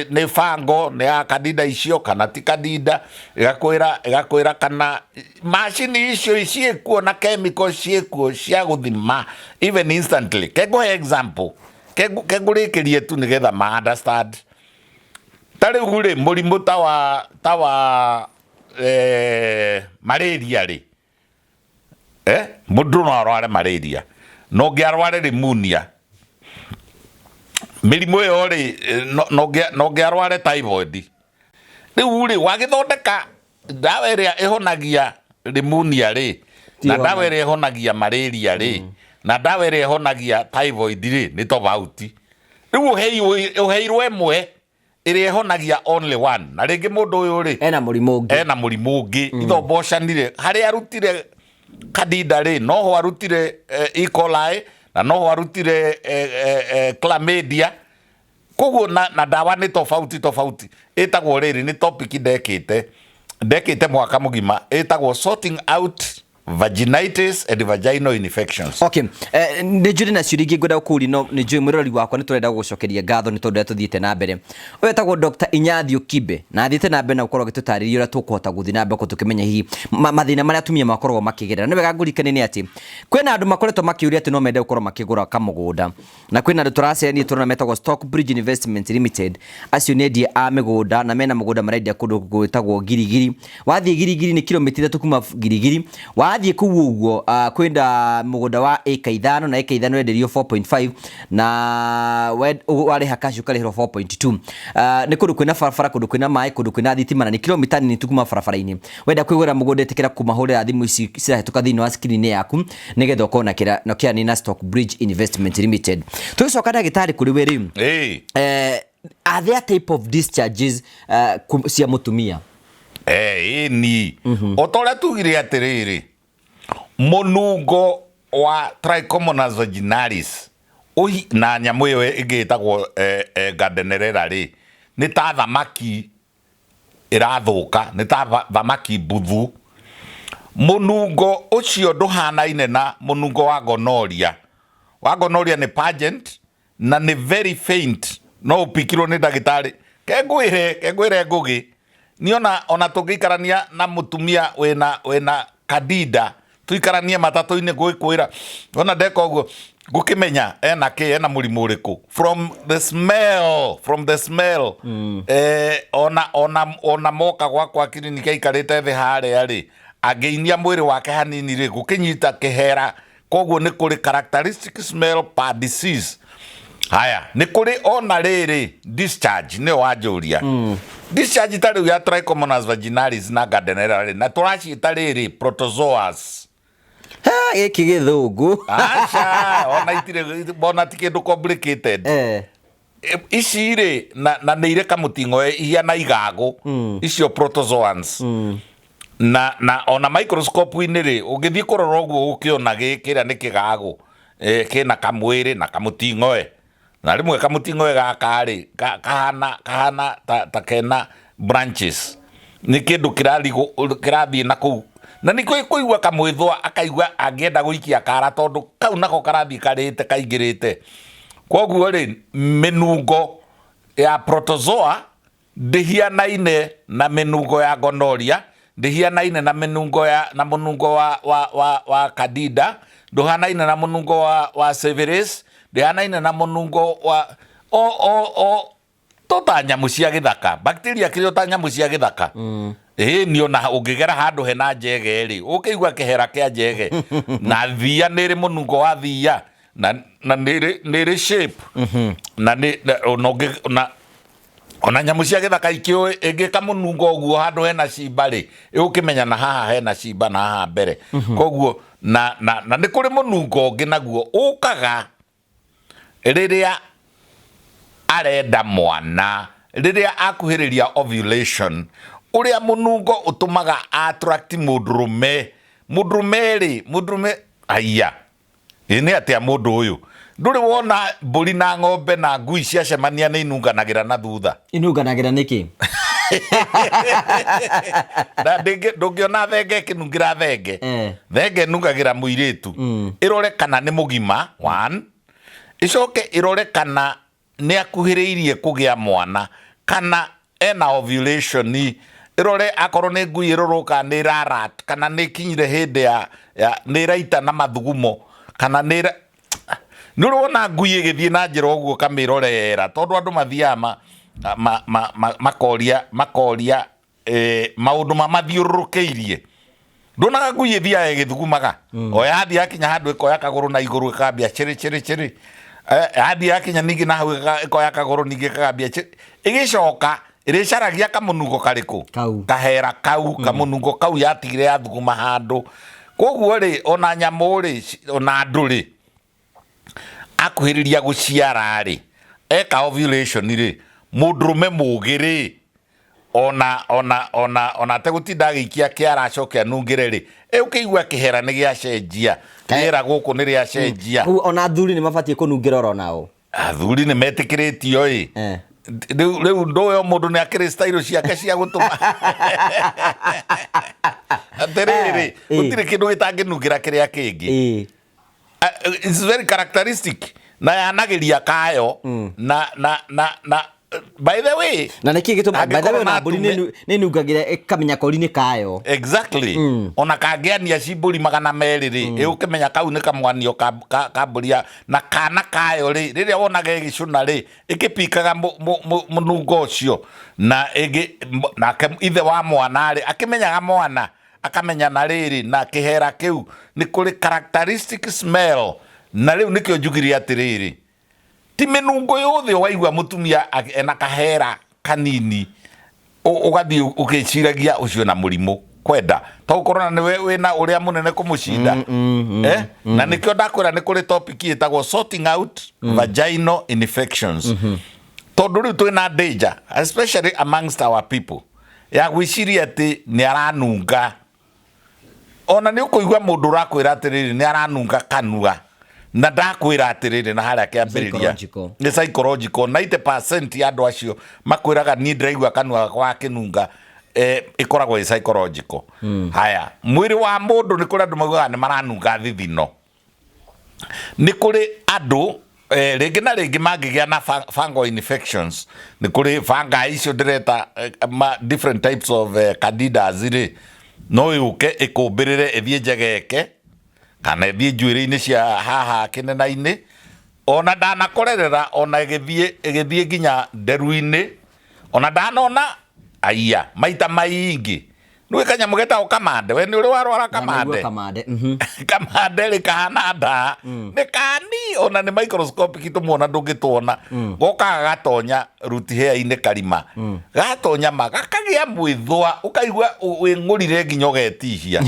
ni fango ni candida icio kana ti candida, igakwira kana machine icio ciekuo na chemicals ciekuo cia guthima even instantly. Kego example kegurikirie tu nigetha ma understand. Tari ugure murimu tawa malaria ri. Mundu no arware malaria. No ngiarware pneumonia. Mirimu yo ri no ngiarware typhoid. Riu ri wagithondeka dawa iria ihonagia pneumonia ri na dawa iria ihonagia malaria ri na dawa iria ihonagia typhoid ri ni tofauti. Riu uheirwe mwe iria ihonagia only one na ringi mundu uyu ri ena murimu ungi ithombocanire hari arutire candida ri no ho arutire E. coli na no ho arutire chlamydia. Koguo na dawa ni tofauti itagwo riri ni topic ndekite mwaka mugima itagwo sorting out vaginitis and vaginal infections. Okay, ni juri na ciuringi ngwenda ukuri no ni juri mwirori wakwa ni turenda gucokeria ngatho ni tondu tuthiite na mbere. Wetagwo Dr. Inyathio Kibe na thiite na mbere na ukorwo gitutariria uria tukuhota guthi na mbere ko tukimenya hihi mathina maria atumia makorwo makigerera. Ni wega ngurikane ni ati kwina andu makoretwo makiuria ati no mende gukorwo makigura kamugunda na kwina andu turaceni turona metagwo Stockbridge Investment Limited. Acio ni endie a migunda na mena mugunda marendia kundu gwitagwo Girigiri. Wathie Girigiri ni kilomita 3 kuma Girigiri. Wathie kuwu uguo kwenda mugunda wa eka 5 na eka 5 wenderio 4.5 na wale hakacu kalihiro 4.2. Ni kundu kwina farafara, kundu kwina mai, kundu kwina thitima na ni kilomita nini tukuma farafara-ini. Wenda kwigura mugunda etikira kumahurira thimu ici cirahituka thini wa screen yaku nigetha ukona kira no kia ni na Stockbridge Investment Limited. Tugicoka dagitari kuri we ri are there type of discharges cia mutumia? Ni otore tugire atiriri Munungo wa Trichomonas vaginalis na nyamu iyo igitagwo Gardnerella ri ni ta thamaki irathuka, ni ta thamaki buthu. Munungo ucio nduhanaine na munungo wa gonorrhea. Wa gonorrhea ni pungent na ni very faint, no upikirwo ni dagitari kegwire ngugi ni ona tungikarania na mutumia wena candida tuikaranie matatu-ini gwikwira ona ndeka uguo gukimenya ena murimu uriku from the smell ona moka gwakwa clinic aikarite thi haria ri ageinia mwiri wake hanini ri gukinyita kihera. Koguo ni kuri characteristic smell per disease. Haya ni kuri ona riri discharge ni wajuria discharge tari ya Trichomonas vaginalis na Gardnerella ri na turacita riri protozoas. Giki githungu acha ona itire bona tikindu complicated. ici rĩ na nĩ irĩ kamutingo ihana igago icio protozoans na ona microscope-inĩ rĩ ũngĩthiĩ kũrora ũguo ũkĩona gĩkĩrĩa nĩ kĩgago kĩna kamwĩrĩ na kamutingoe na rĩmwe kamutingoe gaka rĩ kahana ta kena branches nĩ kĩndũ kĩrathiĩ na kũu na nĩ kũigua kamwithua akaigua angĩenda gũikia kara tondũ kau nako karathiĩ karĩte kaingĩrĩte koguo rĩ mĩnungo ya protozoa ndĩhianaine na mĩnungo ya gonorrhea ndĩhianaine na mũnungo wa candida ndũhanaine na mũnungo wa syphilis ndĩhanaine na mũnungo wa ta nyamũ cia gĩthaka bacteria kĩrĩ ta nyamũ cia gĩthaka nĩ ona ũngĩgera handũ hena njege rĩ ũkĩigua kĩhera kĩa njege na thia nĩ rĩ mũnungo wa thia na nĩ shape na ona nyamũ cia gĩthaka ikĩũĩ ĩngĩka mũnungo ũguo handũ hena cimba rĩ ũkĩmenya na haha hena cimba na haha mbere koguo na nĩ kũrĩ mũnungo ũngĩ naguo ũkaga rĩrĩa arenda mwana rĩrĩa akuhĩrĩria ovulation ũrĩa mũnungo ũtũmaga attract mũndũrũme rĩ aya nĩ atĩa mũndũ ũyũ ndũrĩ wona mbũri na ng'ombe na ngui ciacemania nĩ inunganagĩra na thutha inunganagĩra nĩkĩ na ndũngĩona thenge ĩkĩnungĩra thenge nungagĩra mũirĩtu ĩrore kana nĩ mũgima one icoke ĩrore kana nĩ akuhĩrĩirie kũgĩa mwana kana ena ovulation ĩrore akorwo nĩ ngui ĩrorũka nĩ irarat kana nĩ kinyire hĩndĩ ya nĩ iraita na mathugumo kana nĩ ũrona ngui ĩgĩthiĩ na njĩra ũguo kamĩrorera tondũ andũ mathiaga makoria maũndũ mamathiũrũrũkĩirie ndonaga ngui ĩthiaga ĩgĩthugumaga o yathiĩ yakinya handũ ĩkoya kagũrũ na igũrũ ĩkambia chĩrĩ yathiĩ yakinya ningĩ na hau ĩkoya kagũrũ ningĩ ĩkambia ĩgĩcoka ĩrĩcaragia kamũnungo karĩkũ kahera kau kamũnungo kau yatigire yathuguma handũ koguo rĩ ona nyamũ rĩ ona andũ rĩ akuhĩrĩria gũciara rĩ eka ovulation rĩ mũndũrũme mũgĩ rĩ ona tegũtinda agĩikia kĩara acoke anungĩre rĩ ũkĩigua kĩhera nĩ gĩacenjia kĩhera gũkũ nĩ rĩacenjia ona athuri nĩ mabatiĩ kũnungĩra oro nao athuri nĩ metĩkĩrĩtio rĩu ndũĩ mũndũ nĩ akĩrĩ style ciake cia gũtũma atĩrĩrĩ gũtirĩ kĩndũ gĩtangĩnungĩra kĩrĩa kĩngĩ it's very characteristic na yanagĩria kayo na by the way na nĩkĩ gĩtũma by the way na mbũri nĩ nungagĩra ĩkamenya kori-inĩ kayo exactly ona kangĩania cimbũri 200 rĩ ũkĩmenya kau nĩ kamwanio ka mbũri na kana kayo rĩ rĩrĩa wonaga ĩgĩcũna rĩ ĩkĩpikaga mũnungo ũcio na ithe wa mwana rĩ akĩmenyaga mwana akamenya na rĩrĩ na kĩhera kĩu nĩ kũrĩ characteristic smell na rĩu nĩkĩo njugire atĩrĩrĩ ti mĩnungo yothe waigua mũtumia ena kahera kanini ũgathiĩ ũgĩciragia ũcio na mũrimũ kwenda to gũkorwo na wĩna ũrĩa mũnene kũmũcinda na nĩkĩo ndakwĩra nĩ kũrĩ topic ĩtagwo sorting out vaginal infections tondũ rĩu twĩna danger especially amongst our people ya gwĩciria atĩ nĩ aranunga ona nĩ ũkũigua mũndũ ũrakwĩra atĩrĩrĩ nĩ aranunga kanua na ndakwĩra atĩrĩrĩ na harĩa kĩambĩrĩria nĩ psychological 90% ya andũ acio makwĩraga niĩ ndĩraigua kanua gwa kĩnunga ĩkoragwo ĩ psychological haya mwĩrĩ wa mũndũ nĩ kũrĩ andũ maugaga nĩ maranunga thithino nĩ kũrĩ andũ rĩngĩ na rĩngĩ mangĩgĩa na fungal infections nĩ kũrĩ fungi icio ndĩreta different types of candidas rĩ no yũke ĩkũmbĩrĩre ĩthiĩ njegeke kana ĩthiĩ njuĩrĩ-inĩ cia haha kĩnena-inĩ ona ndanakorerera ona ĩgĩthiĩ nginya nderu-inĩ ona ndanona aya maita maingĩ nwe kanyamu getagwo kamande we ni uri warwara kamande kamande ri kahana nda ni kani ona ni microscopic tumuona ndungituona goka gatonya ruti hair-ini karima gatonya magakagia mwithua ukaigua wingurire nginya ugetihia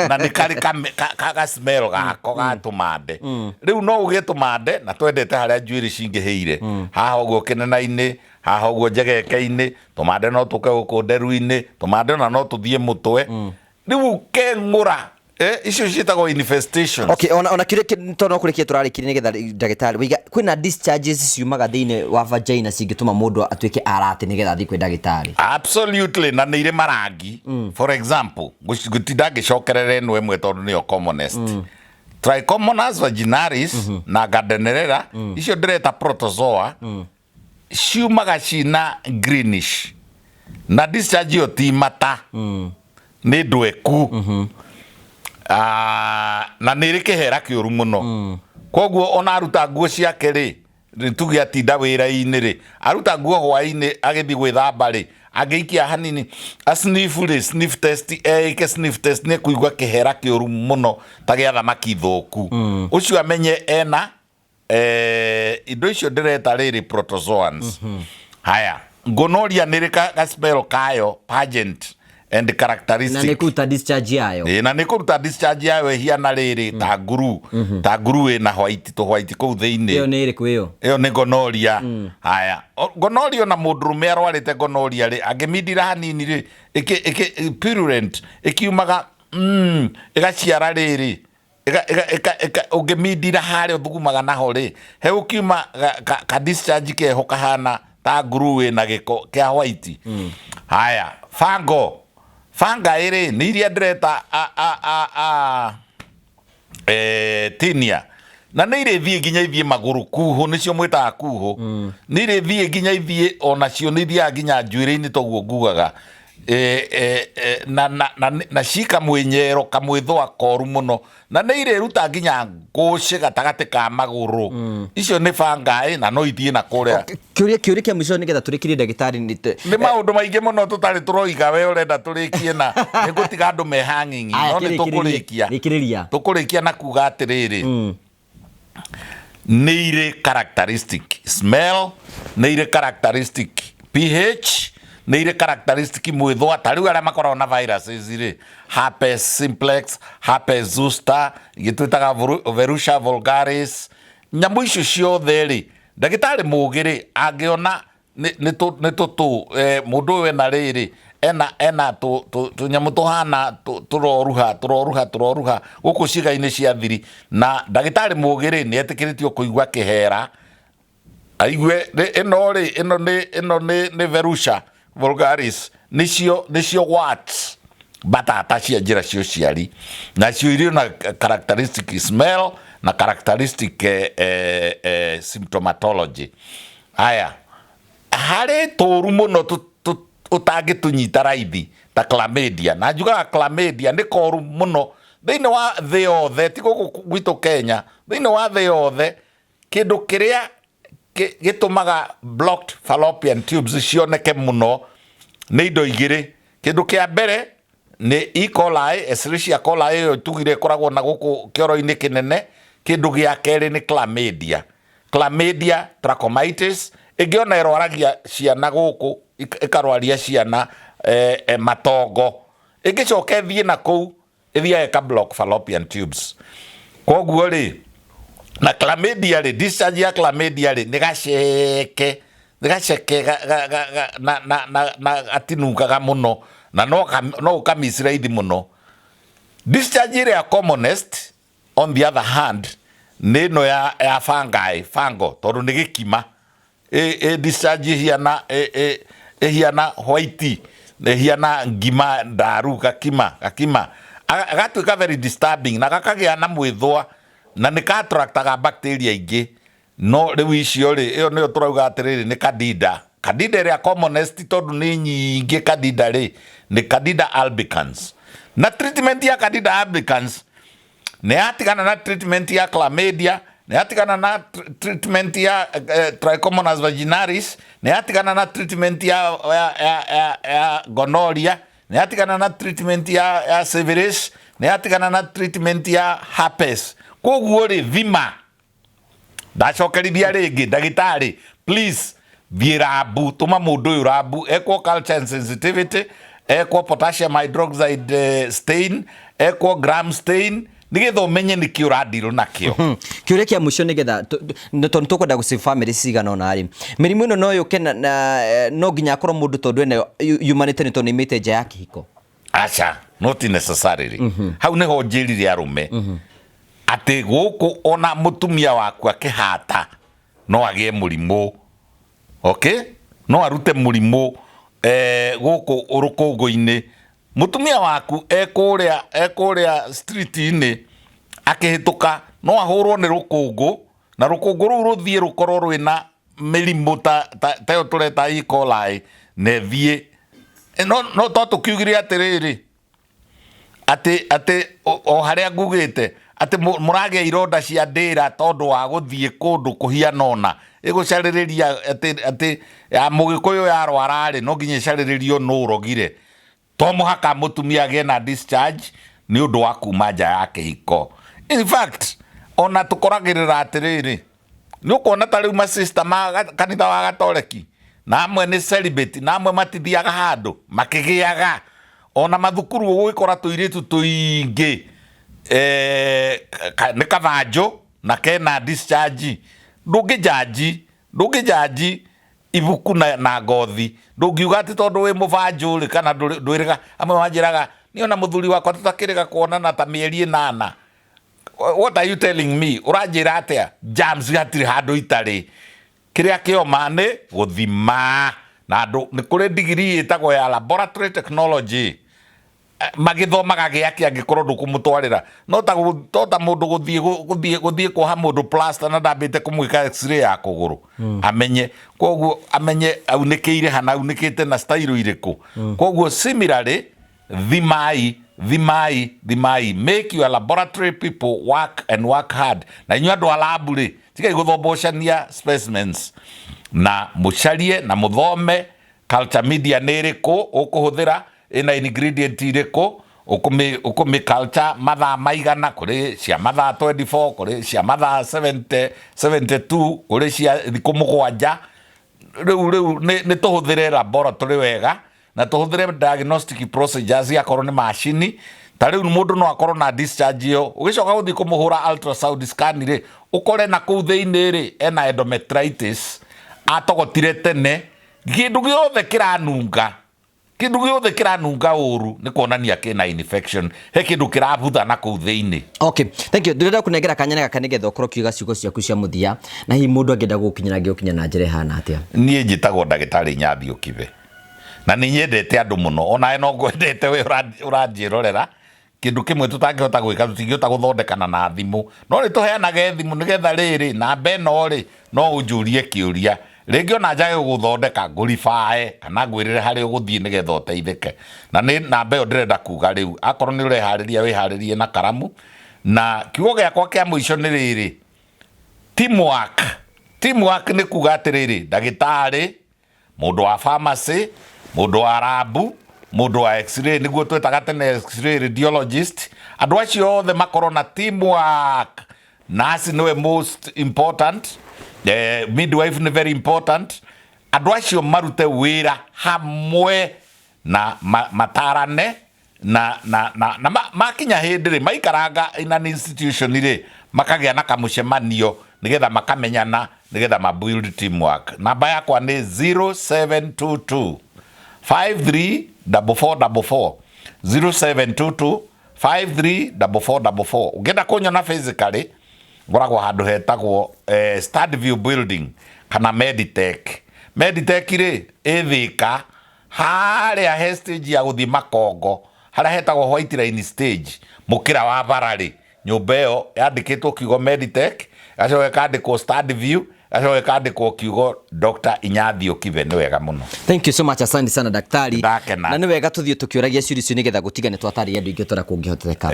na ni kari ka smell gako gatumande riu no ugie tumande na twendete haria njuiri cingiheire haha uguo kinena-ini haha uguo njegeke-ini tumande no tuke guku nderu-ini tumande no tuthie mutwe riu kengura icio ciitagwo infestation. Okay, ona kire tono kurikia turarikirie nigetha dagitari wiga kwina discharges ciumaga thiine wa vagina cingituma mundu atuike arate nigetha thi kwi dagitari. Absolutely, na nire marangi. For example, gutinda ngicokerere no emwe tondu niyo commonest. Trichomonas vaginalis na gardnerella icio ndireta protozoa ciumaga cina greenish na discharge yo ti mata ni ndweku na niri kihera kiuru muno koguo ona aruta nguo ciake ri tugia tinda wira-ini ri aruta nguo hwa-ini agithi gwithamba ri agiikia hanini a sniff test ke sniff test ni kuigua kihera kiuru muno ta gia thamaki thuku ucio amenye ena indo icio ndireta riri protozoans haya gonorrhea niri ka spell kayo pungent and characteristic na nikuta discharge yayo na nikuta discharge yayo hiana riri ta nguru na white to white ko thiini iyo ni iriku iyo ni gonorrhea haya gonorrhea na mundurume arwarite gonorrhea ri agimidira hanini ri purulent ikiumaga igaciara riri ugimidira haria uthugumaga naho ri he ukiuma ka discharge keho kahana ta nguru na giko kia white haya fanga iri ni iria ndireta tinia na ni iri thie nginya ithie maguru kuhu nicio mwitaga kuhu ni iri thie nginya ithie ona cio ni thia nginya njuiri-ini toguo ngugaga na cika mwinyero kamwithwa koru muno na ni iri ruta nginya nguci gatagati ka maguru icio ni fangai na no ithie na kuria kiuria kia mwico nigetha turikirie dagitari ni maundu maingi muno tutari turoiga we urenda turikie na nigutiga andu me hanging no ni tukurikia na kuga atiriri ni iri characteristic smell ni iri characteristic pH ni iri characteristic mwithwa tariu aria makoragwo na viruses ri herpes simplex herpes zoster gitwitaga verruca vulgaris nyamu icio ciothe ri dagitari mugiri angiona ni tutu mundu we na riri ena nyamu tuhana turoruha guku ciigaini cia thiri na dagitari mugiri ni etikiritio kuigua kihera aigue ino ni verruca vulgaris nicio what batata cia njira cio ciari na cio irio na characteristic smell na characteristic symptomatology haya hari turu muno utangitunyita raithi ta chlamydia na njugaga chlamydia ni koru muno thiini wa thi yothe ti guku gwitu Kenya thiini wa thi yothe kindu kiria gitumaga blocked fallopian tubes cioneke muno ni indo igiri kindu kia mbere ni E. coli Escherichia coli yo tugire koragwo na guku kioro-ini kinene kindu gia keri ni chlamydia trachomitis igiona irwaragia ciana guku ikarwaria ciana matongo igicoke thie na kou ithia eka block fallopian tubes koguo ri na chlamydia ri discharge ya chlamydia ri nigaceke na atinukaga muno na no ukamisira ithi muno discharge ri ya commonest on the other hand ni no ya fango tondu ni gikima discharge hiana white hiana ngima ndaru gakima agatuika very disturbing na gakagia na mwithwa na ni attractaga bacteria ingi no riu icio ri iyo niyo turauga atiriri ni candida ria commonest tondu ni nyingi candida ri ni candida albicans na treatment ya candida albicans ni atigana na treatment ya chlamydia ni atigana na treatment ya Trichomonas vaginalis ni atigana na treatment ya gonorrhea nĩ atigana na treatment ya syphilis, nĩ atigana na treatment ya herpes. Koguo rĩ thima ndacokerithia rĩngĩ dagitari, please thiĩ rabu, tũma mũndũ ũyũ rabu, ekwo culture and sensitivity, ekwo potassium hydroxide stain, ekwo gram stain, nigetha umenye niki uradiro nakio. Kiuria kia mwisho nigetha tondu tukwenda gucive family cigana ona ri mirimu ino no yuke no nginya akorwo mundu tondu ene humanity ni tondu imite nja ya kihiko. Acha, not necessarily. Hau niho njirire arume ati guku ona mutumia waku akihata no agie murimu. Okay? No arute murimu guku urukungu-ini. Mutumia waku ekuria street-ini akihituka no ahurwo ni rukungu, na rukungu ruu ruthie rukorwo rwina mirimu ta yo tureta E. coli ne thie no to tukiugire atiriri ati o haria ngugite ati muragia ironda cia ndira tondu wa guthie kundu kuhiana ona igucaririria ati ya mugikuyu yarwara ri no nginya icariririo no urogire to muhaka mutumia agie na discharge ni undu wa kuma nja ya kihiko. In fact ona tukoragirira atiriri ni ukona ta riu ma sister ma kanitha wa Gatoreki na amwe ni celibate na amwe matithiaga handu makigiaga ona mathukuru gwikora tuiritu tuingi ni kathanjo na kena discharge ndungijaji ibuku na ngothi ndungiuga ati tondu wi mubanjuri kana ndwiriga amwe wanjiraga ni ona muthuri wakwa tutakiriga kuonana ta mieri 8. What are you telling me? Uranjira atia jams gatiri handu itari kiria kioma ni guthima na andu ni kuri degree itagwo ya laboratory technology magithomaga giaki angikorwo ndukumutwarira no ta mundu guthie kuha mundu plaster na ndambite kumwika x-ray ya kuguru amenye koguo amenye aunikiire hana aunikite na style iriku koguo similarly thimai make your laboratory people work and work hard na inyu andu alabu ri tigai guthombocania specimens na mucarie na muthome culture media niriku ukuhuthira ina ingredient iriku ukumi culture mathaa maigana kuri cia mathaa 24 kuri cia mathaa 72 kuri cia thiku mugwanja riu ni tuhuthire laboratory wega na tuhuthire diagnostic procedures akorwo ni machine ta riu mundu no akorwo na discharge yo ugicoka guthi kumuhura ultrasound scan ri ukore na kuu thiini ri ena endometritis atogotire tene kindu giothe kiranunga uru ni kuonania kina infection he kindu kirabutha na kuu thiini. Okay, thank you. Ndirenda kunengera kanyana kanigetha ukorwo kiuga ciugo ciaku cia muthia na hi mundu angenda gukinya na njira hana atia. Nie njitagwo dagitari Inyathio Kibe na ni nyendete andu muno ona no ngwendete we uranjirorera kindu kimwe tutangihota gwika tutingihota guthondekana na thimu no ri tuheanaga thimu nigetha riri na beno ri no unjurie kiuria ringi ona njage guthondeka nguribae kana ngwirire hari uguthie nigetha uteithike na ni namba yo ndirenda kuga riu akorwo ni urehariria wiharirie na karamu na kiugo giakwa kia muico ni riri teamwork ni kuga atiriri dagitari mundu wa pharmacy mundu wa rabu mundu wa x-ray niguo twetaga tene x-ray radiologist andu acio othe makorwo na teamwork. Nurse niwe most important, midwife ni very important. Andu acio marute wira hamwe na matarane na makinya hindire maikaranga in an institution ire makagia na kamucemanio nigetha makamenyana nigetha mabuild teamwork. Namba yakwa ni 0722 534444 0722 534444. Ugenda kunyona physically ngoragwo handu hetagwo Start View Building kana Meditech ri ithika haria he stage ya guthi Makongo haria hetagwo White Line stage mukira wa barari nyumba iyo yandikitwo kiugo Meditech gacoke kandikwo Start View gacoke kandikwo kiugo Dr. Inyathio Kibe. Ni wega muno. Thank you so much, asante sana daktari. Na ni wega tuthie tukiuragia ciuria icio nigetha gutigane twatari andu ingi tora kungihoteka.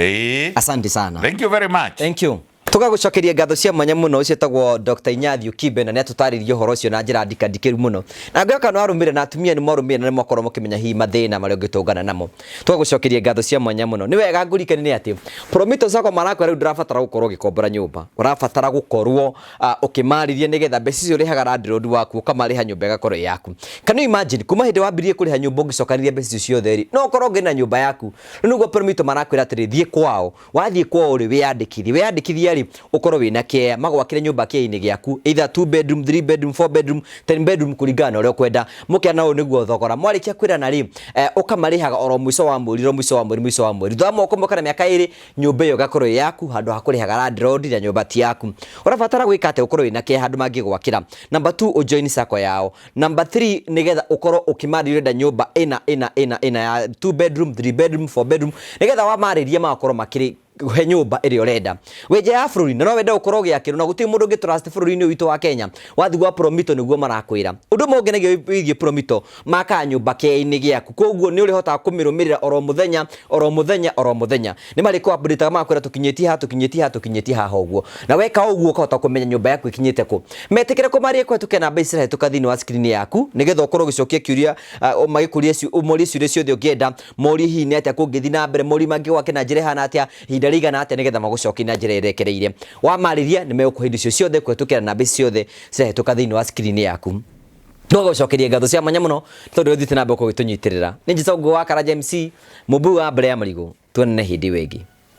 Asante sana. Thank you very much. Thank you. tugagucokeria ngatho cia mwanya muno ucio tagwo Dr. Inyathio Kibe na netutaririe horo ucio na njira ndikandikeru muno na ngoka no arumire na atumia ni morumire na mwakorwo mukimenya hihi mathina mari ungitungana namo tugagucokeria ngatho cia mwanya muno ni wega ngurikani ni ati promito zako marakwa riu ndirabatara gukorwo gikombora nyumba urabatara gukorwo ukimaririe nigetha mbeca icio rihaga landlord waku ukamariha nyumba igakorwo yaku. Can you imagine kuma hindi wambirie kuriha nyumba ungicokanirie mbeca icio ciothe ri no ukorwo ngina nyumba yaku nuguo promito marakwira atiri thie kwao wathie kwao ri wiyandikithie ri ukorwo wina kea magwakire nyumba kea-ini giaku either 2 bedroom 3 bedroom 4 bedroom 10 bedroom kuringana uria kwenda mukia nao niguo thogora mwarikia kwirana ri ukamarihaga oro mwiso wa mweri thwa moko mokana miaka iri nyumba iyo gakorwo yaku handu hakurihaga landlord ya nyumba ti yaku urabatara gwika ate ukorwo wina kea handu mangigwakira. Number 2 ujoin sako yao. Number 3 nigetha ukorwo ukimari urenda nyumba ina ya 2 bedroom 3 bedroom 4 bedroom nigetha wamaririe makorwo makiri he nyumba iri urenda weje ya bururi no wenda ukorwo giakiro na guti mundu ngitrust bururi-ini witu wa Kenya wathigwa promito niguo marakwira undu mongenegie wigie promito maka nyumba kea-ini giaku koguo ni urihota kumirumirira oro muthenya ni mari ko update makwira tukinyetie haha uguo na weka uguo ukahota kumenya nyumba yaku ikinyite ku metikire ko mari kwetuke na mbeca he tukathini wa screen yaku nigetha ukorwo gicokia kiuria magikuria umuri ciuria ciothe ungienda mori hihi ni atia kungithi na mbere mori mangi gwake na njire hana atia rigana ate nigetha magucokia na njira irekereire wamariria ni megukuhe indo ciothe kwetukira na mbeca ciothe cirehetuka thiini wa screen yaku no gucokeria ngatho cia mwanya muno tondu uthite na mbere kugitunyitirira ni njitogwo wa Karaja MC mubu wa mbere ya marigo tuonane hindi wingi.